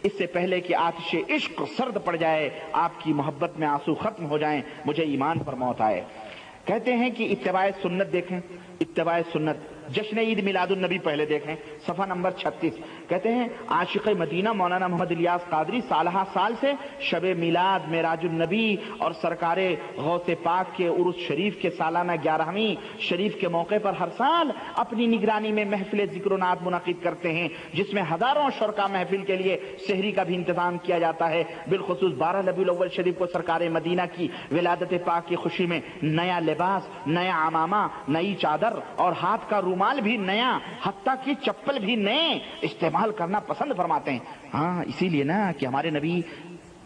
[SPEAKER 3] اس سے پہلے کہ آتش عشق سرد پڑ جائے آپ کی محبت میں آنسو ختم ہو جائیں مجھے ایمان پر موت آئے. کہتے ہیں کہ اتباع سنت دیکھیں. اتباع سنت جشن عید میلاد النبی پہلے دیکھیں صفحہ نمبر 36. کہتے ہیں عاشق مدینہ مولانا محمد الیاس قادری سالہ سال سے شب میلاد معراج النبی اور سرکار غوث پاک کے عرس شریف کے سالانہ 11ویں شریف کے موقع پر ہر سال اپنی نگرانی میں محفل ذکر و نعت منعقد کرتے ہیں جس میں ہزاروں شرکا محفل کے لیے سحری کا بھی انتظام کیا جاتا ہے. بالخصوص 12 ربیع الاول شریف کو سرکار مدینہ کی ولادت پاک کی خوشی میں نیا لباس نیا عمامہ نئی چادر اور ہاتھ کا رومال بھی نیا حتیٰ کی چپل بھی نئے استعمال کرنا پسند فرماتے ہیں. ہاں اسی لیے نا کہ ہمارے نبی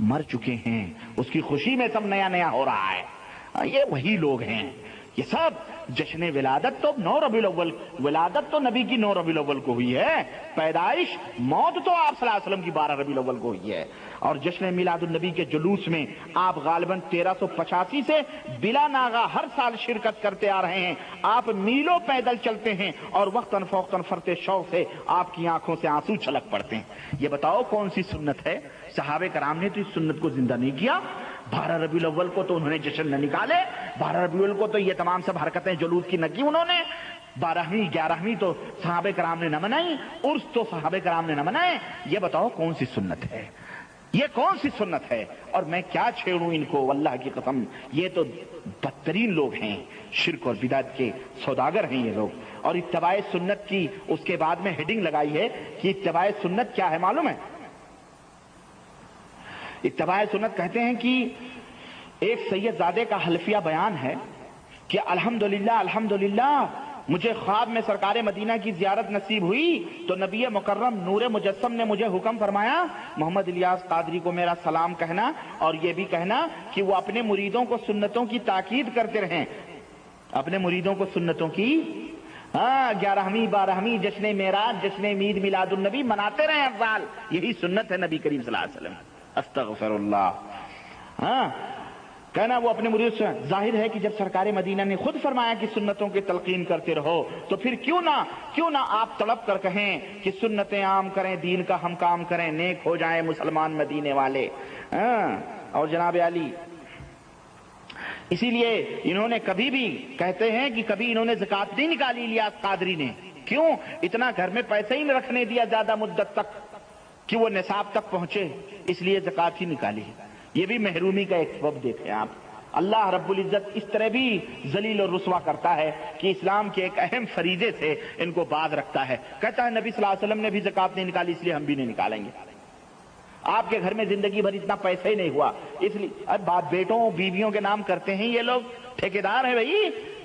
[SPEAKER 3] مر چکے ہیں اس کی خوشی میں سب نیا نیا ہو رہا ہے. یہ وہی لوگ ہیں. یہ سب جشن ولادت تو 9 ربیع الاول ولادت تو نبی کی 9 ربیع الاول کو ہوئی ہے. پیدائش موت تو آپ صلی اللہ علیہ وسلم کی 12 ربیع الاول کو ہوئی ہے. اور جشن میلاد النبی کے جلوس میں آپ غالباً 1385 سے بلا ناغہ ہر سال شرکت کرتے آ رہے ہیں. آپ میلوں پیدل چلتے ہیں اور وقتاً فوقتاً فرتے شوق سے آپ کی آنکھوں سے آنسو چھلک پڑتے ہیں. یہ بتاؤ کون سی سنت ہے؟ صحابہ کرام نے تو اس سنت کو زندہ نہیں کیا. 12 ربیع الاول کو تو انہوں نے جشن نہ نکالے. 12 ربیع الاول کو تو یہ تمام سب حرکتیں جلوس کی نہ کی انہوں نے. 12ویں 11ویں تو صحابہ کرام نے نہ منائی. عرس تو صحابہ کرام نے نہ منائے. یہ بتاؤ کون سی سنت ہے؟ یہ کون سی سنت ہے؟ اور میں کیا چھیڑوں ان کو واللہ کی قسم. یہ تو بدترین لوگ ہیں. شرک اور بدعت کے سوداگر ہیں یہ لوگ. اور اتباع سنت کی اس کے بعد میں ہیڈنگ لگائی ہے کہ اتباع سنت کیا ہے معلوم ہے؟ اتباع سنت کہتے ہیں کہ ایک سید زادے کا حلفیہ بیان ہے کہ الحمدللہ مجھے خواب میں سرکار مدینہ کی زیارت نصیب ہوئی تو نبی مکرم نور مجسم نے مجھے حکم فرمایا محمد الیاس قادری کو میرا سلام کہنا اور یہ بھی کہنا کہ وہ اپنے مریدوں کو سنتوں کی تاکید کرتے رہیں. اپنے مریدوں کو سنتوں کی 11ویں 12ویں جشن معراج جشن عید میلاد النبی مناتے رہیں ہر سال. یہی سنت ہے نبی کریم صلی اللہ علیہ وسلم. استغفر اللہ. کہنا وہ اپنے مرید سے ظاہر ہے کہ جب سرکار مدینہ نے خود فرمایا کہ سنتوں کی تلقین کرتے رہو تو پھر کیوں نہ آپ تڑپ کر کہیں کہ سنتیں عام کریں دین کا ہم کام کریں نیک ہو جائیں مسلمان مدینے والے. اور جناب علی اسی لیے انہوں نے کبھی بھی کہتے ہیں کہ کبھی انہوں نے زکات نہیں نکالی الیاس قادری نے. کیوں؟ اتنا گھر میں پیسے ہی نہ رکھنے دیا زیادہ مدت تک کہ وہ نصاب تک پہنچے اس لیے زکات ہی نکالی. یہ بھی محرومی کا ایک سبب دیکھیں آپ. اللہ رب العزت اس طرح بھی ذلیل اور رسوا کرتا ہے کہ اسلام کے ایک اہم فریضے سے ان کو باز رکھتا ہے. کہتا ہے نبی صلی اللہ علیہ وسلم نے بھی زکات نہیں نکالی اس لیے ہم بھی نہیں نکالیں گے. آپ کے گھر میں زندگی بھر اتنا پیسہ ہی نہیں ہوا اس لیے اب باپ بیٹوں بیویوں کے نام کرتے ہیں یہ لوگ. ٹھیکیدار ہیں بھائی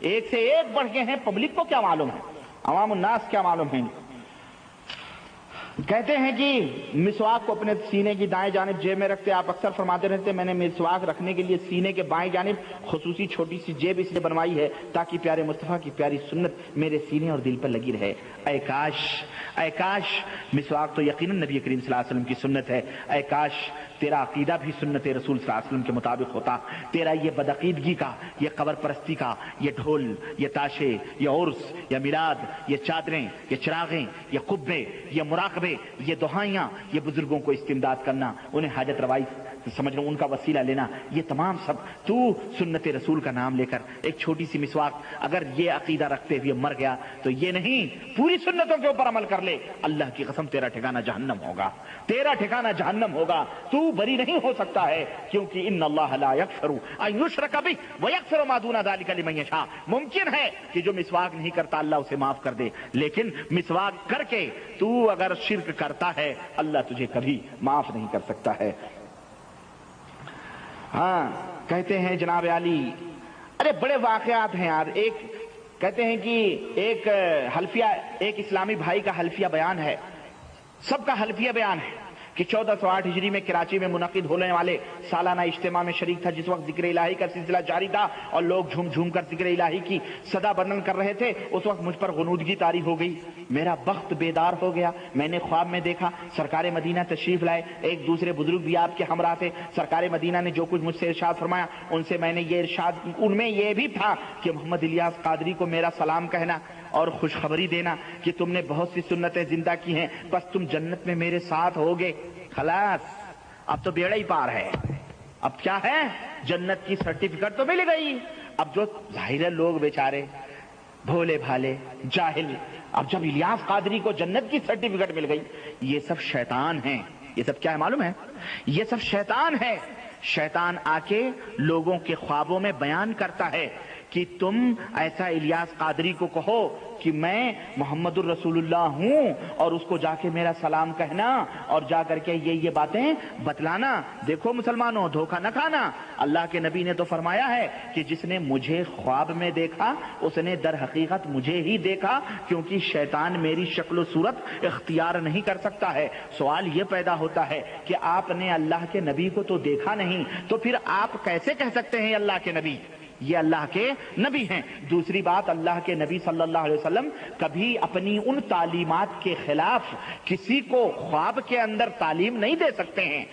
[SPEAKER 3] ایک سے ایک بڑھ کے ہیں. پبلک کو کیا معلوم ہے؟ عوام الناس کیا معلوم ہے؟ کہتے ہیں کہ مسواک کو اپنے سینے کی دائیں جانب جیب میں رکھتے. آپ اکثر فرماتے رہتے میں نے مسواک رکھنے کے لیے سینے کے بائیں جانب خصوصی چھوٹی سی جیب اس لیے بنوائی ہے تاکہ پیارے مصطفیٰ کی پیاری سنت میرے سینے اور دل پر لگی رہے. اے کاش مسواک تو یقیناً نبی کریم صلی اللہ علیہ وسلم کی سنت ہے. اے کاش تیرا عقیدہ بھی سنت رسول صلی اللہ علیہ وسلم کے مطابق ہوتا. تیرا یہ بدعقیدگی کا، یہ قبر پرستی کا، یہ ڈھول، یہ تاشے، یہ عرس، یہ میلاد، یہ چادریں، یہ چراغیں، یہ قبے، یہ مراقبے، یہ دعائیاں، یہ بزرگوں کو استمداد کرنا، انہیں حاجت روائی سمجھنا، ان کا وسیلہ لینا، یہ تمام سب تو سنت رسول کا نام لے کر ایک چھوٹی سی مسواک اگر یہ عقیدہ رکھتے ہوئے مر گیا تو یہ نہیں، پوری سنتوں کے اوپر عمل کر لے، اللہ کی قسم تیرا ٹھکانہ جہنم ہوگا، تیرا ٹھکانہ جہنم ہوگا. تو بری نہیں ہو سکتا ہے کیونکہ ان اللہ لا یغفر ان یشرک بہ ویغفر ما دون ذلک لمن یشاء. ممکن ہے کہ جو مسواک نہیں کرتا اللہ اسے معاف کر دے، لیکن مسواک کر کے تو اگر شرک کرتا ہے اللہ تجھے کبھی معاف نہیں کر سکتا ہے. ہاں کہتے ہیں جناب علی، ارے بڑے واقعات ہیں یار. ایک کہتے ہیں کہ ایک حلفیہ، ایک اسلامی بھائی کا حلفیہ بیان ہے، سب کا حلفیہ بیان ہے کہ 1408 ہجری میں کراچی میں منعقد ہونے والے سالانہ اجتماع میں شریک تھا. جس وقت ذکر الہی کا سلسلہ جاری تھا اور لوگ جھوم جھوم کر ذکر الہی کی صدا بلند کر رہے تھے، اس وقت مجھ پر غنودگی طاری ہو گئی. میرا بخت بیدار ہو گیا. میں نے خواب میں دیکھا سرکار مدینہ تشریف لائے، ایک دوسرے بزرگ بھی آپ کے ہمراہ تھے. سرکار مدینہ نے جو کچھ مجھ سے ارشاد فرمایا ان سے میں نے یہ ارشاد، ان میں یہ بھی تھا کہ محمد الیاس قادری کو میرا سلام کہنا اور خوشخبری دینا کہ تم نے بہت سی سنتیں زندہ کی ہیں، بس تم جنت میں میرے ساتھ ہوگے. خلاص اب تو بیڑا ہی پار ہے. اب کیا ہے، جنت کی سرٹیفکیٹ تو مل گئی. اب جو ظاہر لوگ بیچارے بھولے بھالے جاہل، اب جب الیاس قادری کو جنت کی سرٹیفکیٹ مل گئی، یہ سب شیطان ہیں. یہ سب کیا ہے معلوم ہے؟ یہ سب شیطان ہے. شیطان آ کے لوگوں کے خوابوں میں بیان کرتا ہے کہ تم ایسا الیاس قادری کو کہو کہ میں محمد الرسول اللہ ہوں اور اس کو جا کے میرا سلام کہنا اور جا کر کے یہ باتیں بتلانا. دیکھو مسلمانوں، دھوکہ نہ کھانا. اللہ کے نبی نے تو فرمایا ہے کہ جس نے مجھے خواب میں دیکھا اس نے در حقیقت مجھے ہی دیکھا، کیونکہ شیطان میری شکل و صورت اختیار نہیں کر سکتا ہے. سوال یہ پیدا ہوتا ہے کہ آپ نے اللہ کے نبی کو تو دیکھا نہیں، تو پھر آپ کیسے کہہ سکتے ہیں اللہ کے نبی؟ یہ اللہ کے نبی ہیں. دوسری بات، اللہ کے نبی صلی اللہ علیہ وسلم کبھی اپنی ان تعلیمات کے خلاف کسی کو خواب کے اندر تعلیم نہیں دے سکتے ہیں.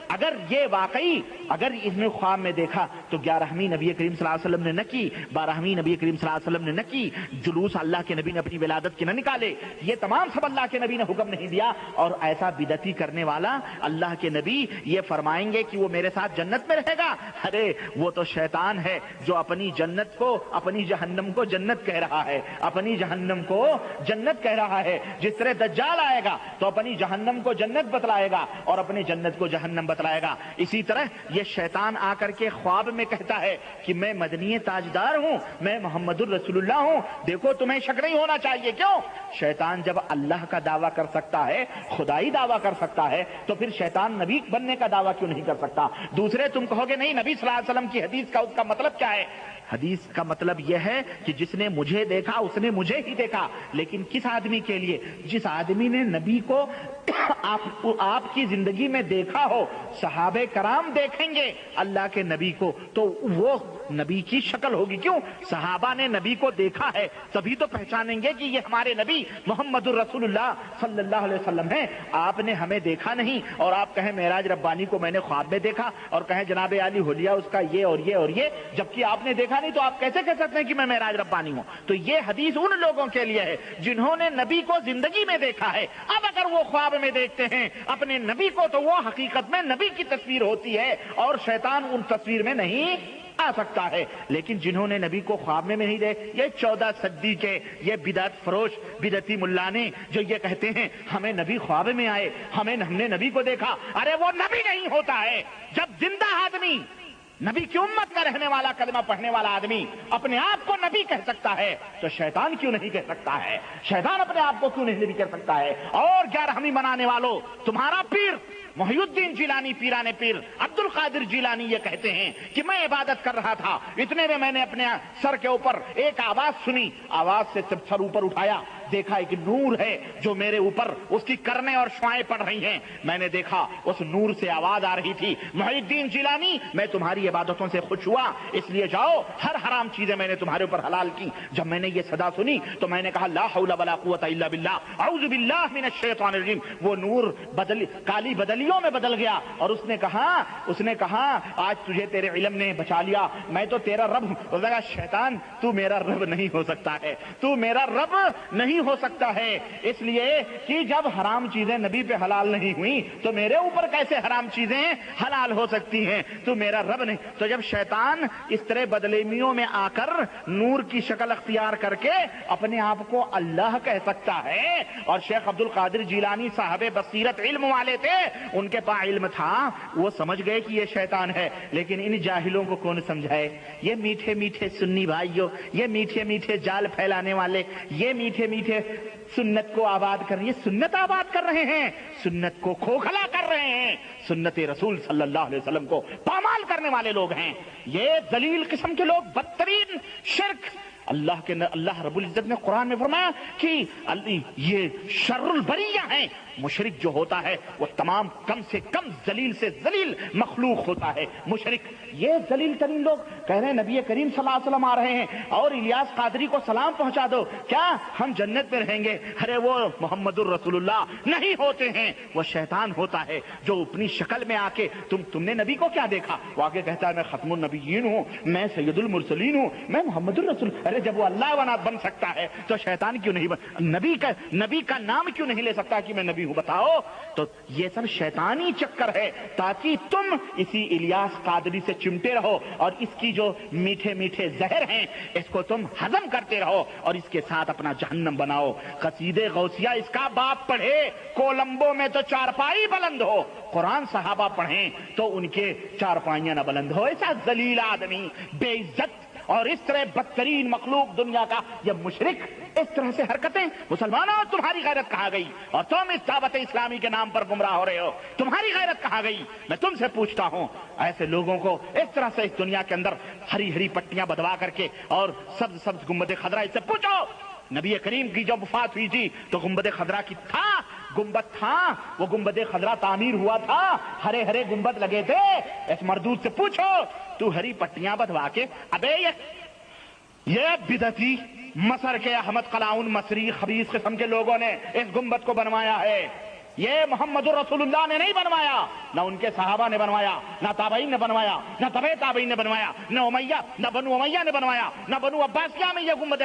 [SPEAKER 3] اگر یہ واقعی اگر اس نے خواب میں دیکھا تو 11ویں نبی کریم صلی اللہ علیہ وسلم نے نہ کی، 12ویں نبی کریم صلی اللہ علیہ وسلم نے نہ کی، جلوس اللہ کے نبی نے اپنی ولادت کے نہ نکالے. یہ تمام سب اللہ کے نبی نے حکم نہیں دیا. اور ایسا بدعتی کرنے والا اللہ کے نبی یہ فرمائیں گے کہ وہ میرے ساتھ جنت میں رہے گا؟ ارے وہ تو شیطان ہے جو اپنی جنت کو اپنی جہنم کو جنت کہہ رہا ہے، اپنی جہنم کو جنت کہہ رہا ہے. جس طرح دجال آئے گا تو اپنی جہنم کو جنت بتلائے گا اور اپنی جنت کو جہنم بتلائے گا. اسی طرح یہ شیطان آ کر کے خواب میں کہتا ہے کہ میں مدنی تاجدار ہوں، میں محمد الرسول اللہ ہوں. دیکھو تمہیں شک نہیں ہونا چاہیے. کیوں؟ شیطان جب اللہ کا دعویٰ کر سکتا ہے، خدائی دعویٰ کر سکتا ہے، تو پھر شیطان نبی بننے کا دعویٰ کیوں نہیں کر سکتا؟ دوسرے تم کہو گے نہیں نبی صلی اللہ علیہ وسلم کی حدیث کا اس کا مطلب کیا ہے؟ حدیث کا مطلب یہ ہے کہ جس نے مجھے دیکھا اس نے مجھے ہی دیکھا. لیکن کس آدمی کے لیے؟ جس آدمی نے نبی کو آپ کی زندگی میں دیکھا ہو. صحابہ کرام دیکھیں گے اللہ کے نبی کو تو وہ نبی کی شکل ہوگی. کیوں؟ صحابہ نے نبی کو دیکھا ہے، تبھی تو پہچانیں گے کہ یہ ہمارے نبی محمد الرسول اللہ صلی اللہ علیہ وسلم ہیں. آپ نے ہمیں دیکھا نہیں اور آپ کہیں معراج ربانی کو میں نے خواب میں دیکھا اور کہیں جناب علی حلیہ اس کا یہ اور یہ اور یہ، جبکہ آپ نے دیکھا نہیں تو آپ کیسے کہہ سکتے ہیں کہ میں معراج ربانی ہوں؟ تو یہ حدیث ان لوگوں کے لیے ہے جنہوں نے نبی کو زندگی میں دیکھا ہے. اب اگر وہ خواب میں دیکھتے ہیں اپنے نبی کو تو وہ حقیقت میں نبی کی تصویر ہوتی ہے اور شیطان ان تصویر میں نہیں آ سکتا ہے. لیکن جنہوں نے نبی کو خواب میں نہیں دیکھا، یہ 14 صدی کے یہ بدعت فروش بدعتی ملانے جو یہ کہتے ہیں ہمیں نبی خواب میں آئے، ہم نے نبی کو دیکھا. ارے وہ نبی نہیں ہوتا ہے. جب زندہ آدمی نبی کی امت کا رہنے والا کلمہ پڑھنے والا آدمی اپنے آپ کو نبی کہہ سکتا ہے تو شیطان کیوں نہیں کہہ سکتا ہے؟ شیطان اپنے آپ کو کیوں نہیں نبی کہہ سکتا ہے؟ اور 11ویں منانے والوں، تمہارا پیر محی الدین جیلانی، پیران پیر عبد القادر جیلانی یہ کہتے ہیں کہ میں عبادت کر رہا تھا، اتنے میں نے اپنے سر کے اوپر ایک آواز سنی. آواز سے سر اوپر اٹھایا، دیکھا ایک نور ہے جو میرے اوپر اس کی کرنیں اور شعائیں پڑ رہی ہیں. میں نے دیکھا اس نور سے آواز آ رہی تھی, محی الدین جیلانی میں تمہاری عبادتوں سے خوش ہوا, اس لیے جاؤ ہر حرام چیزیں میں نے تمہارے اوپر حلال کی. جب میں نے یہ صدا سنی تو میں نے کہا لا حول ولا قوت الا باللہ, اعوذ باللہ من الشیطان الرجیم. وہ نور کالی بدلیوں میں بدل گیا اور اس نے کہا آج تجھے تیرے علم نے بچا لیا, میں تو تیرا رب ہوں. اس نے کہا شیطان تو میرا رب نہیں ہو سکتا ہے, تو میرا رب نہیں ہو سکتا ہے, اس لیے کہ جب حرام چیزیں نبی پہ حلال نہیں ہوئی تو میرے اوپر کیسے حرام چیزیں حلال ہو سکتی ہیں, تو میرا رب نہیں. تو جب شیطان اس طرح بدلیمیوں میں آ کر نور کی شکل اختیار کر کے اپنے آپ کو اللہ کہہ سکتا ہے, اور شیخ عبد القادر جیلانی صاحب بصیرت علم والے تھے, ان کے پاس علم تھا, وہ سمجھ گئے کہ یہ شیطان ہے. لیکن ان جاہلوں کو کون سمجھائے؟ یہ میٹھے میٹھے سنی بھائیوں, یہ میٹھے میٹھے جال پھیلانے والے, یہ میٹھے میٹھے سنت کو آباد کر رہے ہیں, سنت آباد کر رہے ہیں, سنت کو کھوکھلا کر رہے ہیں, سنت رسول صلی اللہ علیہ وسلم کو پامال کرنے والے لوگ ہیں. یہ ذلیل قسم کے لوگ, بدترین شرک. اللہ رب العزت نے قرآن میں فرمایا کہ یہ شر البریہ ہیں. مشرک جو ہوتا ہے وہ تمام کم سے کم ذلیل سے ذلیل مخلوق ہوتا ہے, مشرک. یہ ذلیل ترین لوگ کہہ رہے ہیں نبی کریم صلی اللہ علیہ وسلم آ رہے ہیں اور الیاس قادری کو سلام پہنچا دو, کیا ہم جنت میں رہیں گے؟ ارے وہ محمد الرسول اللہ نہیں ہوتے ہیں, وہ شیطان ہوتا ہے جو اپنی شکل میں آ کے تم نے نبی کو کیا دیکھا؟ وہ آگے کہتا ہے میں ختم النبیین ہوں, میں سید المرسلین ہوں, میں محمد الرسول. ارے جب وہ اللہ بن سکتا ہے تو شیطان کیوں نہیں نبی کا نام کیوں نہیں لے سکتا کہ میں نبی ہوں؟ بتاؤ. تو یہ سب شیطانی چکر ہے تاکہ تم اسی الیاس قادری سے چمٹے رہو اور اس کی جو میٹھے میٹھے زہر ہیں اس کو تم ہضم کرتے رہو اور اس کے ساتھ اپنا جہنم بناؤ. قصیدے غوثیہ اس کا باپ پڑھے, کولمبو میں تو چارپائی بلند ہو, قرآن صحابہ پڑھیں تو ان کے چارپائیاں نہ بلند ہو. ایسا ذلیل آدمی, بے عزت اور اس طرح بدترین مخلوق دنیا کا یہ مشرک, اس طرح سے حرکتیں. مسلمانوں تمہاری غیرت کہاں گئی؟ اور تم اس دعوت اسلامی کے نام پر گمراہ ہو رہے ہو, تمہاری غیرت کہاں گئی؟ میں تم سے پوچھتا ہوں. ایسے لوگوں کو اس طرح سے اس دنیا کے اندر ہری ہری پٹیاں بدوا کر کے اور سبز سبز گنبد خضرا, اس سے پوچھو نبی کریم کی جب وفات ہوئی تھی تو گنبد خضرا کی تھا, گنبد تھا, وہ گنبد خضرا تعمیر ہوا تھا, ہرے ہرے گنبد لگے تھے. اس مردود سے پوچھو تو ہری پٹیاں بدوا کے, ابے یہ بدعتی مصر کے احمد قلاؤن مصری خبیث قسم کے لوگوں نے اس گنبد کو بنوایا ہے, یہ محمد الرسول اللہ نے نہیں بنوایا, نہ ان کے صحابہ نے بنوایا, نہ تابعین نے بنوایا, نہ تبع تابعین نے بنوایا, نہ بنو امیہ نے بنوایا, نہ بنو عباسیہ میں یہ گنبد.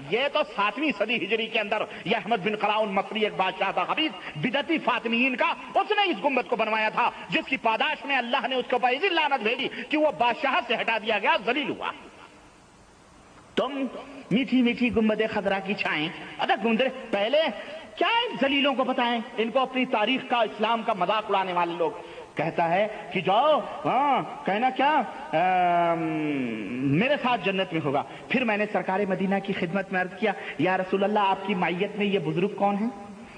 [SPEAKER 3] یہ تو 7ویں صدی ہجری کے اندر یہ احمد بن قلاؤن مصری ایک بادشاہ تھا خبیث بدعتی فاطمیین کا, اس نے اس گنبد کو بنوایا تھا جس کی پاداش میں اللہ نے اس کے اوپر ایسی لعنت بھیجی کہ وہ بادشاہ سے ہٹا دیا گیا, ذلیل ہوا. تم میٹھی میٹھی گنبد خضرا کی چھائیں, گنبد پہلے کیا ان ذلیلوں کو بتائیں, ان کو اپنی تاریخ کا اسلام کا مذاق اڑانے والے لوگ. کہتا ہے کہ جاؤ کہنا کیا میرے ساتھ جنت میں ہوگا. پھر میں نے سرکار مدینہ کی خدمت میں عرض کیا یا رسول اللہ آپ کی معیت میں یہ بزرگ کون ہیں,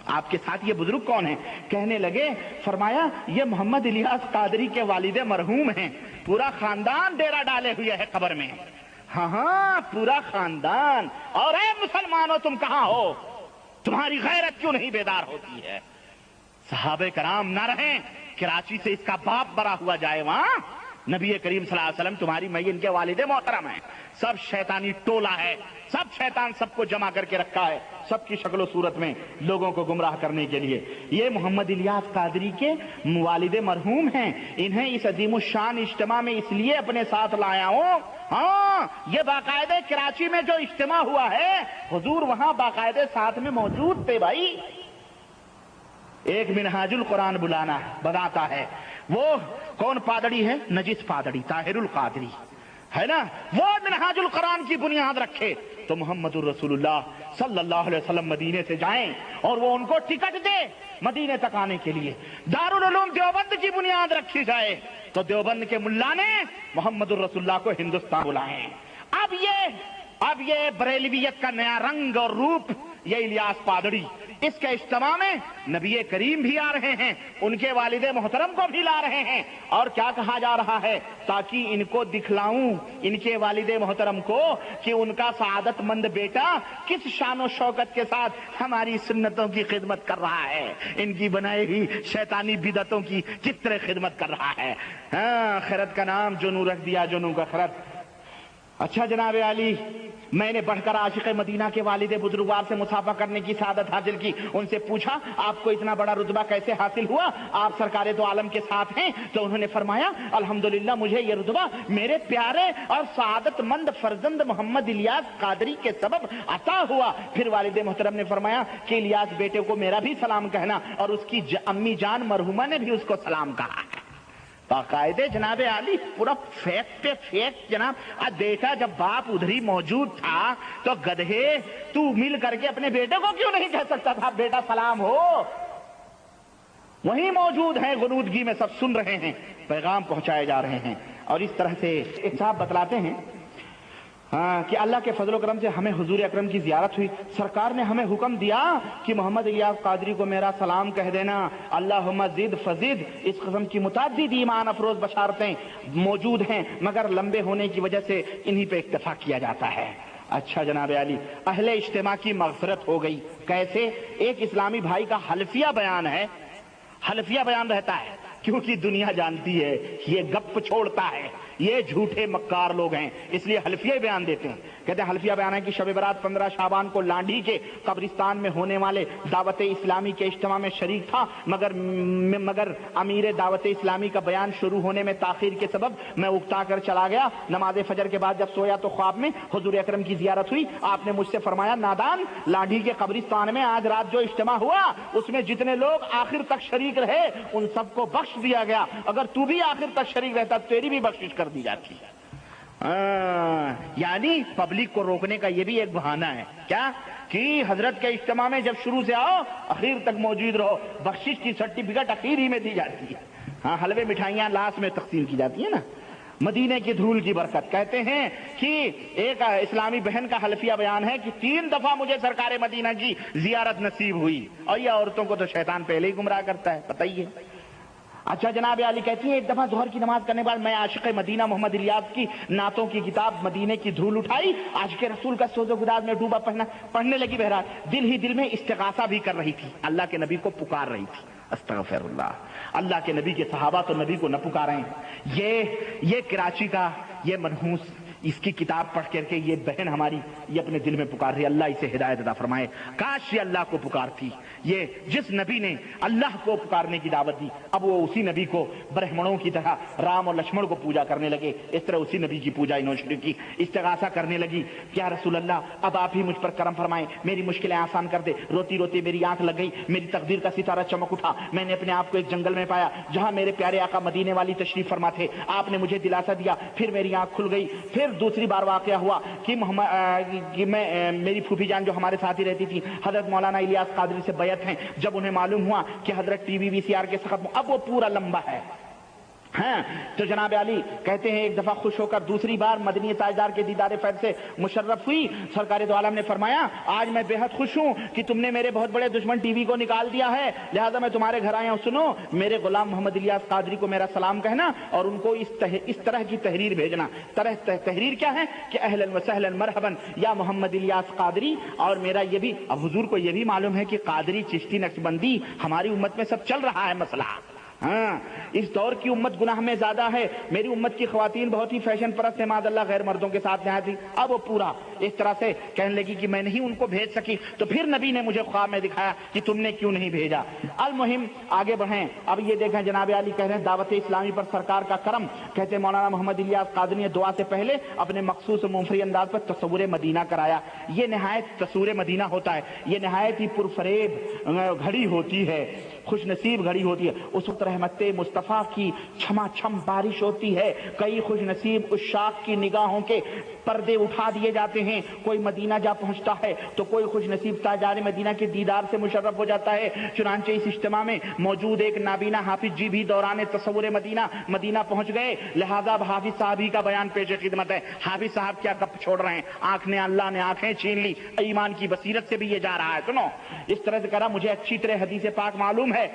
[SPEAKER 3] آپ کے ساتھ یہ بزرگ کون ہیں؟ کہنے لگے, فرمایا یہ محمد الیاس قادری کے والد مرحوم ہیں, پورا خاندان ڈیرا ڈالے ہوئے ہے قبر میں. ہاں پورا خاندان. اور اے مسلمانوں تم کہاں ہو, تمہاری غیرت کیوں نہیں بیدار ہوتی ہے؟ صحابہ کرام نہ رہیں, کراچی سے اس کا باپ برا ہوا جائے وہاں. نبی کریم صلی اللہ علیہ وسلم تمہاری میں ان کے والد محترم ہیں, سب شیطانی ٹولہ ہے, سب شیطان سب کو جمع کر کے رکھا ہے, سب کی شکل و صورت میں لوگوں کو گمراہ کرنے کے لیے. یہ محمد الیاس قادری کے والد مرحوم ہیں, انہیں اس عظیم الشان اجتماع میں اس لیے اپنے ساتھ لایا ہوں. ہاں یہ باقاعدہ کراچی میں جو اجتماع ہوا ہے حضور وہاں باقاعدہ ساتھ میں موجود تھے. بھائی ایک منہاج القرآن بناتا ہے, وہ کون پادڑی ہے؟ نجس پادڑی طاہر القادری ہے نا, وہ منہاج القرآن کی بنیاد رکھے تو محمد الرسول اللہ صلی اللہ علیہ وسلم مدینے سے جائیں اور وہ ان کو ٹکٹ دے مدینے تک آنے کے لیے. دارالعلوم دیوبند کی بنیاد رکھی جائے تو دیوبند کے ملا نے محمد الرسول اللہ کو ہندوستان بلائیں. اب یہ بریلویت کا نیا رنگ اور روپ یہ الیاس قادری، اس کے اجتماع میں نبی کریم بھی آ رہے ہیں، ان کے والد محترم کو بھی لا رہے ہیں، اور کیا کہا جا رہا ہے؟ تاکہ ان کو دکھلاؤں، ان کے والد محترم کو، کہ ان کا سعادت مند بیٹا کس شان و شوکت کے ساتھ ہماری سنتوں کی خدمت کر رہا ہے، ان کی بنائی ہوئی شیطانی بدعتوں کی کس طرح خدمت کر رہا ہے۔ ہاں، خرد کا نام جنوں رکھ دیا، جنوں کا خرد۔ اچھا جناب علی، میں نے بڑھ کر عاشق مدینہ کے والد بزرگوار سے مصافحہ کرنے کی سعادت حاصل کی، ان سے پوچھا آپ کو اتنا بڑا رتبہ کیسے حاصل ہوا، آپ سرکار دو عالم کے ساتھ ہیں؟ تو انہوں نے فرمایا الحمدللہ مجھے یہ رتبہ میرے پیارے اور سعادت مند فرزند محمد الیاس قادری کے سبب عطا ہوا۔ پھر والد محترم نے فرمایا کہ الیاس بیٹے کو میرا بھی سلام کہنا، اور اس کی امی جان مرحومہ نے بھی اس کو سلام کہا ہے۔ باقاعدے جناب علی پورا فیک پہ فیک جناب۔ بیٹا جب باپ ادھر ہی موجود تھا تو گدھے تو مل کر کے اپنے بیٹے کو کیوں نہیں کہہ سکتا تھا بیٹا سلام ہو؟ وہیں موجود ہیں، غنودگی میں سب سن رہے ہیں، پیغام پہنچائے جا رہے ہیں۔ اور اس طرح سے ایک صاحب بتلاتے ہیں کہ اللہ کے فضل و کرم سے ہمیں حضور اکرم کی زیارت ہوئی، سرکار نے ہمیں حکم دیا کہ محمد الیاس قادری کو میرا سلام کہہ دینا، اللہم زد فزد۔ اس قسم کی متعدد ایمان افروز بشارتیں موجود ہیں، مگر لمبے ہونے کی وجہ سے انہی پہ اکتفا کیا جاتا ہے۔ اچھا جناب علی، اہل اجتماع کی مغفرت ہو گئی، کیسے؟ ایک اسلامی بھائی کا حلفیہ بیان ہے، حلفیہ بیان رہتا ہے، کیونکہ دنیا جانتی ہے یہ گپ چھوڑتا ہے، یہ جھوٹے مکار لوگ ہیں، اس لیے حلفیہ بیان دیتے ہیں۔ کہتے ہیں حلفیہ بیان ہے کہ شب برات 15 شعبان کو لانڈھی کے قبرستان میں ہونے والے دعوت اسلامی کے اجتماع میں شریک تھا، مگر امیر دعوت اسلامی کا بیان شروع ہونے میں تاخیر کے سبب میں اکتا کر چلا گیا۔ نماز فجر کے بعد جب سویا تو خواب میں حضور اکرم کی زیارت ہوئی، آپ نے مجھ سے فرمایا نادان، لانڈھی کے قبرستان میں آج رات جو اجتماع ہوا اس میں جتنے لوگ آخر تک شریک رہے ان سب کو بخش دیا گیا، اگر تو بھی آخر تک شریک رہتا تیری بھی بخشش کر دی جاتی ہے۔ یعنی پبلک کو روکنے کا یہ بھی ایک بہانہ ہے، کیا کہ حضرت کے اجتماع میں جب شروع سے آؤ اخیر تک موجود رہو، بخشش کی سرٹیفکیٹ اخیر ہی میں دی جاتی ہے۔ ہاں، حلوے مٹھائیاں لاسٹ میں تقسیم کی جاتی ہیں نا، مدینے کی دھول کی برکت۔ کہتے ہیں کہ ایک اسلامی بہن کا حلفیہ بیان ہے کہ 3 دفعہ مجھے سرکار مدینہ کی زیارت نصیب ہوئی، اور یہ عورتوں کو تو شیطان پہلے ہی گمراہ کرتا ہے، پتہ ہی ہے۔ اچھا جناب علی کہتی ہے ایک دفعہ ظہر کی نماز کرنے بعد میں عاشق مدینہ محمد الیاس کی نعتوں کی کتاب مدینے کی دھول اٹھائی، عاشق رسول کا سوز و گداز میں ڈوبا پڑھنے لگی، بہرحال دل ہی دل میں استغاثہ بھی کر رہی تھی، اللہ کے نبی کو پکار رہی تھی۔ استغفر اللہ، اللہ کے نبی کے صحابہ تو نبی کو نہ پکاریں۔ یہ کراچی کا یہ منحوس اس کی کتاب پڑھ کر کے یہ بہن ہماری یہ اپنے دل میں پکار رہی ہے، اللہ اسے ہدایت عطا فرمائے۔ کاش یہ اللہ کو پکارتی، یہ جس نبی نے اللہ کو پکارنے کی دعوت دی اب وہ اسی نبی کو برہمنوں کی طرح رام اور لکشمن کو پوجا کرنے لگے، اس طرح اسی نبی کی پوجا انہوں نے شروع کی، استغاثہ کرنے لگی، کیا رسول اللہ اب آپ ہی مجھ پر کرم فرمائیں، میری مشکلیں آسان کر دے۔ روتی روتی میری آنکھ لگ گئی، میری تقدیر کا ستارہ چمک اٹھا، میں نے اپنے آپ کو ایک جنگل میں پایا جہاں میرے پیارے آقا مدینے والی تشریف فرما تھے، آپ نے مجھے دلاسا دیا، پھر میری آنکھ کھل گئی۔ پھر دوسری بار واقعہ ہوا کہ میں میری پھوپھی جان جو ہمارے ساتھ ہی رہتی تھی حضرت مولانا الیاس قادری سے بیعت ہیں، جب انہیں معلوم ہوا کہ حضرت ٹی وی وی سی آر کے ختم، اب وہ پورا لمبا ہے۔ ہاں تو جناب علی کہتے ہیں ایک دفعہ خوش ہو کر دوسری بار مدنی تاجدار کے دیدار فیض سے مشرف ہوئی، سرکار دو عالم نے فرمایا آج میں بے حد خوش ہوں کہ تم نے میرے بہت بڑے دشمن ٹی وی کو نکال دیا ہے، لہذا میں تمہارے گھر آیا ہوں، سنو میرے غلام محمد الیاس قادری کو میرا سلام کہنا اور ان کو اس طرح کی تحریر بھیجنا۔ تحریر کیا ہے کہ اہلا وسہلا مرحبا یا محمد الیاس قادری، اور میرا یہ بھی اب حضور کو یہ بھی معلوم ہے کہ قادری چشتی نقشبندی ہماری امت میں سب چل رہا ہے مسئلہ۔ ہاں اس دور کی امت گناہ میں زیادہ ہے، میری امت کی خواتین بہت ہی فیشن پرست ہیں، معاذ اللہ غیر مردوں کے ساتھ نہایت تھی، اب وہ پورا اس طرح سے کہنے لگی کہ میں نہیں ان کو بھیج سکی، تو پھر نبی نے مجھے خواب میں دکھایا کہ تم نے کیوں نہیں بھیجا۔ المہم آگے بڑھیں، اب یہ دیکھیں جناب علی کہہ رہے ہیں دعوت اسلامی پر سرکار کا کرم، کہتے ہیں مولانا محمد الیاس قادری نے دعا سے پہلے اپنے مخصوص منفرد انداز پر تصور مدینہ کرایا۔ یہ نہایت تصور مدینہ ہوتا ہے، یہ نہایت ہی پرفریب گھڑی ہوتی ہے، خوش نصیب گھڑی ہوتی ہے، اس وقت رحمت مصطفیٰ کی چھما چھم بارش ہوتی ہے، کئی خوش نصیب عشاق کی نگاہوں کے پردے اٹھا دیے جاتے ہیں، کوئی مدینہ جا پہنچتا ہے تو کوئی خوش نصیب تاجدار مدینہ کے دیدار سے مشرف ہو جاتا ہے۔ چنانچہ اس اجتماع میں موجود ایک نابینا حافظ جی بھی دوران تصور مدینہ پہنچ گئے، لہذا حافظ صاحب ہی کا بیان پیش خدمت ہے۔ حافظ صاحب کیا گپ چھوڑ رہے ہیں، اللہ نے آنکھیں چھین لی، ایمان کی بصیرت سے بھی یہ جا رہا ہے۔ سنو، اس طرح سے کرا، مجھے اچھی طرح حدیث پاک معلوم ہے،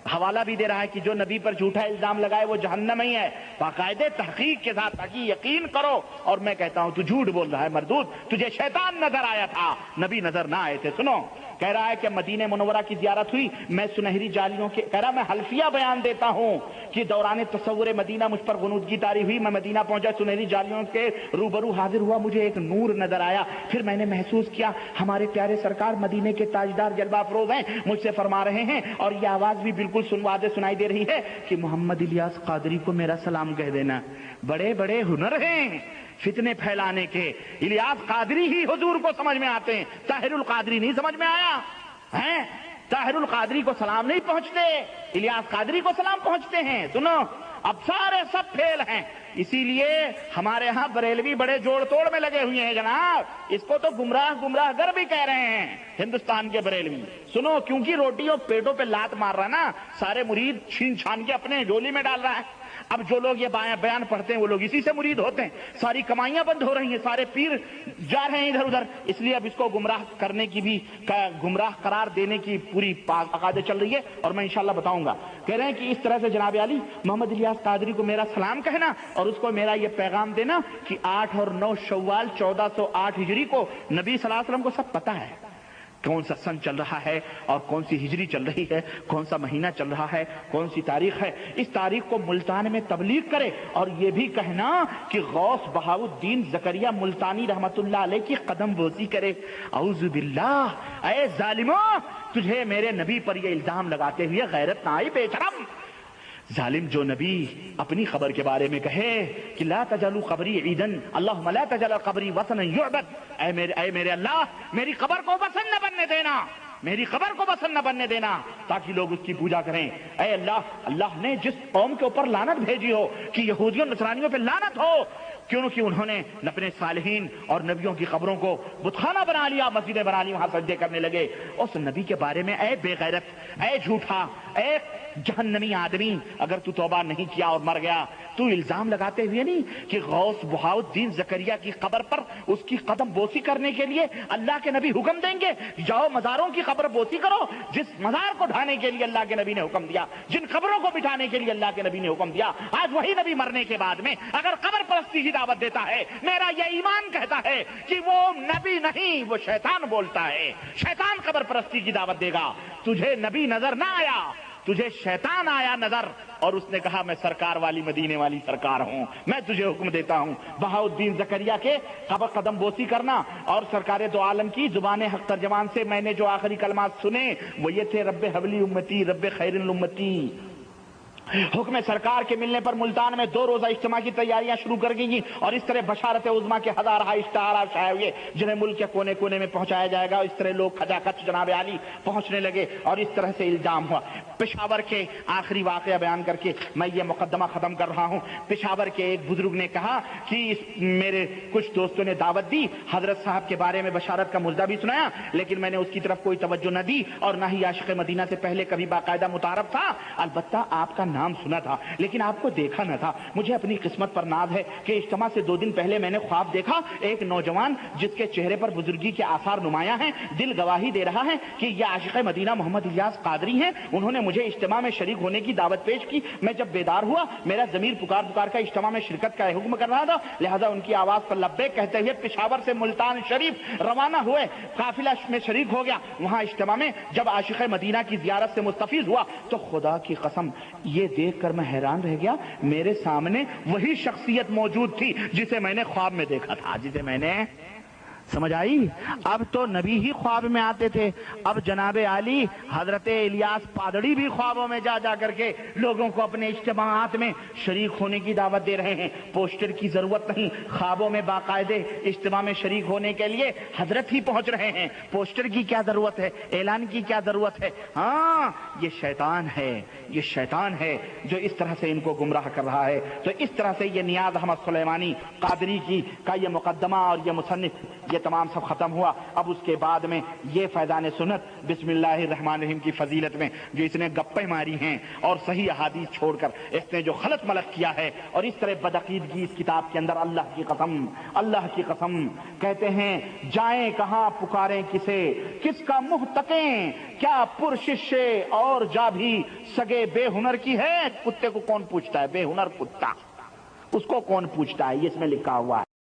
[SPEAKER 3] حوالہ بھی دے رہا ہے کہ جو نبی پر جھوٹا الزام لگائے وہ جہنم ہی ہے، باقاعدہ تحقیق کے ساتھ، تاکہ یقین کرو۔ اور میں کہتا ہوں تو جھوٹ بول رہا ہے مردود، تجھے شیطان نظر آیا تھا، نبی نظر نہ آئے تھے۔ سنو، کہہ رہا ہے کہ مدینہ منورہ کی زیارت ہوئی، میں سنہری جالیوں کے، کہہ رہا میں حلفیہ بیان دیتا ہوں کہ دوران تصور مدینہ مجھ پر غنودگی طاری ہوئی، میں مدینہ پہنچا، سنہری جالیوں کے روبرو حاضر ہوا، مجھے ایک نور نظر آیا، پھر میں نے محسوس کیا ہمارے پیارے سرکار مدینے کے تاجدار جلوہ افروز ہیں، مجھ سے فرما رہے ہیں، اور یہ آواز بھی بالکل سنائی دے رہی ہے کہ محمد الیاس قادری کو میرا سلام کہہ دینا۔ بڑے بڑے ہنر ہیں فتنے پھیلانے کے، الیاس قادری ہی حضور کو سمجھ میں آتے ہیں، طاہر القادری نہیں سمجھ میں آیا ہیں؟ طاہر القادری کو سلام نہیں پہنچتے، الیاس قادری کو سلام پہنچتے ہیں۔ سنو، اب سارے سب فیل ہیں، اسی لیے ہمارے ہاں بریلوی بڑے جوڑ توڑ میں لگے ہوئے ہیں جناب، اس کو تو گمراہ گر بھی کہہ رہے ہیں ہندوستان کے بریلوی۔ سنو، کیونکہ روٹیوں پیٹوں پہ لات مار رہا نا، سارے مرید چھین چھان کے اپنے جھولی میں ڈال رہا ہے۔ اب جو لوگ یہ بیان پڑھتے ہیں وہ لوگ اسی سے مرید ہوتے ہیں، ساری کمائیاں بند ہو رہی ہیں، سارے پیر جا رہے ہیں ادھر ادھر، اس لیے اب اس کو گمراہ کرنے کی بھی، گمراہ قرار دینے کی پوری عقادت چل رہی ہے، اور میں انشاءاللہ بتاؤں گا۔ کہہ رہے ہیں کہ اس طرح سے جناب علی محمد الیاس قادری کو میرا سلام کہنا، اور اس کو میرا یہ پیغام دینا کہ 8 اور 9 شوال 1408 ہجری کو نبی صلی اللہ علیہ وسلم کو سب پتہ ہے کون سا سن چل رہا ہے اور کون سی ہجری چل رہی ہے، کون سا مہینہ چل رہا ہے، کون سی تاریخ ہے۔ اس تاریخ کو ملتان میں تبلیغ کرے، اور یہ بھی کہنا کہ غوث بہاؤالدین زکریہ ملتانی رحمت اللہ علیہ کی قدم بوسی کرے۔ اعوذ باللہ، اے ظالموں، تجھے میرے نبی پر یہ الزام لگاتے ہوئے غیرت نہ آئی؟ بے شرم ظالم، جو نبی اپنی خبر کے بارے میں کہے کہ لا تجعلوا قبری عیدن، اللہم لا تجعل قبری وثنا یعبد، اے میرے اللہ، میری قبر کو وثن نہ بننے دینا، میری قبر کو وثن نہ بننے دینا تاکہ لوگ اس کی پوجا کریں۔ اے اللہ، اللہ نے جس قوم کے اوپر لعنت بھیجی ہو کہ یہودیوں نصرانیوں پہ لعنت ہو، کیونکہ انہوں نے اپنے صالحین اور نبیوں کی قبروں کو بتخانہ بنا لیا، مسجدیں بنا لی، وہاں سجدے کرنے لگے، اس نبی کے بارے میں اے بے غیرت، اے جھوٹا، اے جہنمی آدمی، اگر تو توبہ نہیں کیا اور مر گیا، تو الزام لگاتے ہوئے نہیں کہ غوث بہاؤالدین زکریہ کی قبر پر اس کی قدم بوسی کرنے کے لیے اللہ کے نبی حکم دیں گے جاؤ مزاروں کی قبر بوسی کرو، جس مزار کو ڈھانے کے لیے اللہ کے نبی نے حکم دیا، جن قبروں کو بٹھانے کے لیے اللہ کے نبی نے حکم دیا، آج وہی نبی مرنے کے بعد میں اگر قبر پرستی کی دعوت دیتا ہے، میرا یہ ایمان کہتا ہے کہ وہ نبی نہیں، وہ شیطان بولتا ہے، شیطان قبر پرستی کی دعوت دے گا۔ تجھے نبی نظر نہ آیا، تجھے شیطان آیا نظر، اور اس نے کہا میں سرکار والی مدینے والی سرکار ہوں، میں تجھے حکم دیتا ہوں بہاؤالدین زکریہ کے قبر قدم بوسی کرنا۔ اور سرکار دو عالم کی زبان حق ترجمان سے میں نے جو آخری کلمات سنے وہ یہ تھے، رب حبلی امتی رب خیر الامتی۔ حکم سرکار کے ملنے پر ملتان میں 2 روزہ اجتماع کی تیاریاں شروع کر گئی، اور اس طرح بشارت عظما کے ہزارہ اشتہارات شائع ہوئے جنہیں ملک کے کونے کونے میں پہنچایا جائے گا۔ اس طرح لوگ کھچا کھچ جناب علی پہنچنے لگے، اور اس طرح سے الزام ہوا۔ پشاور کے آخری واقعہ بیان کر کے میں یہ مقدمہ ختم کر رہا ہوں۔ پشاور کے ایک بزرگ نے کہا کہ میرے کچھ دوستوں نے دعوت دی، حضرت صاحب کے بارے میں بشارت کا مژدہ بھی سنایا، لیکن میں نے اس کی طرف کوئی توجہ نہ دی، اور نہ ہی عاشق مدینہ سے پہلے کبھی باقاعدہ متعارف تھا۔ البتہ آپ کا نام سنا تھا لیکن آپ کو دیکھا نہ تھا۔ مجھے اپنی قسمت پر ناز ہے کہ اجتماع سے 2 دن پہلے میں نے خواب دیکھا، ایک نوجوان جس کے چہرے پر بزرگی کے آثار نمایاں ہیں، دل گواہی دے رہا ہے کہ یہ عاشق مدینہ محمد الیاس قادری ہیں۔ انہوں نے مجھے اجتماع میں شریک ہونے کی دعوت پیش کی۔ میں جب بیدار ہوا، میرا ضمیر پکار پکار کا اجتماع میں شرکت کا حکم کر رہا تھا، لہذا ان کی آواز پر لبیک کہتے ہوئے پشاور سے ملتان شریف روانہ ہوئے، قافلہ میں شریک ہو گیا۔ وہاں اجتماع میں جب عاشق مدینہ کی زیارت سے مستفیض ہوا تو خدا کی قسم یہ دیکھ کر میں حیران رہ گیا، میرے سامنے وہی شخصیت موجود تھی جسے میں نے خواب میں دیکھا تھا، جسے میں نے سمجھ آئی؟ اب تو نبی ہی خواب میں آتے تھے، اب جناب علی حضرت الیاس پادڑی بھی خوابوں میں جا جا کر کے لوگوں کو اپنے اجتماعات میں شریک ہونے کی دعوت دے رہے ہیں۔ پوسٹر کی ضرورت نہیں، خوابوں میں باقاعدے اجتماع میں شریک ہونے کے لیے حضرت ہی پہنچ رہے ہیں۔ پوسٹر کی کیا ضرورت ہے، اعلان کی کیا ضرورت ہے؟ ہاں یہ شیطان ہے، یہ شیطان ہے جو اس طرح سے ان کو گمراہ کر رہا ہے۔ تو اس طرح سے یہ نیاز احمد سلیمانی قادری کا یہ مقدمہ اور یہ مصنف یہ تمام سب ختم ہوا۔ اب اس کے بعد میں یہ فیضان سنت بسم اللہ الرحمن الرحیم کی فضیلت میں جو اس نے گپیں ماری ہیں اور صحیح احادیث چھوڑ کر اس نے جو غلط ملت کیا ہے اور اس طرح بدعقیدگی اس کتاب کے اندر، اللہ کی قسم کہتے ہیں جائیں کہاں پکاریں کسے، کس کا منہ تکیں، کیا پرشش اور جا بھی سگے بے ہنر کی ہے۔ کتے کو کون پوچھتا ہے؟ بے ہنر کتا، اس کو کون پوچھتا ہے؟ یہ اس میں لکھا ہوا ہے۔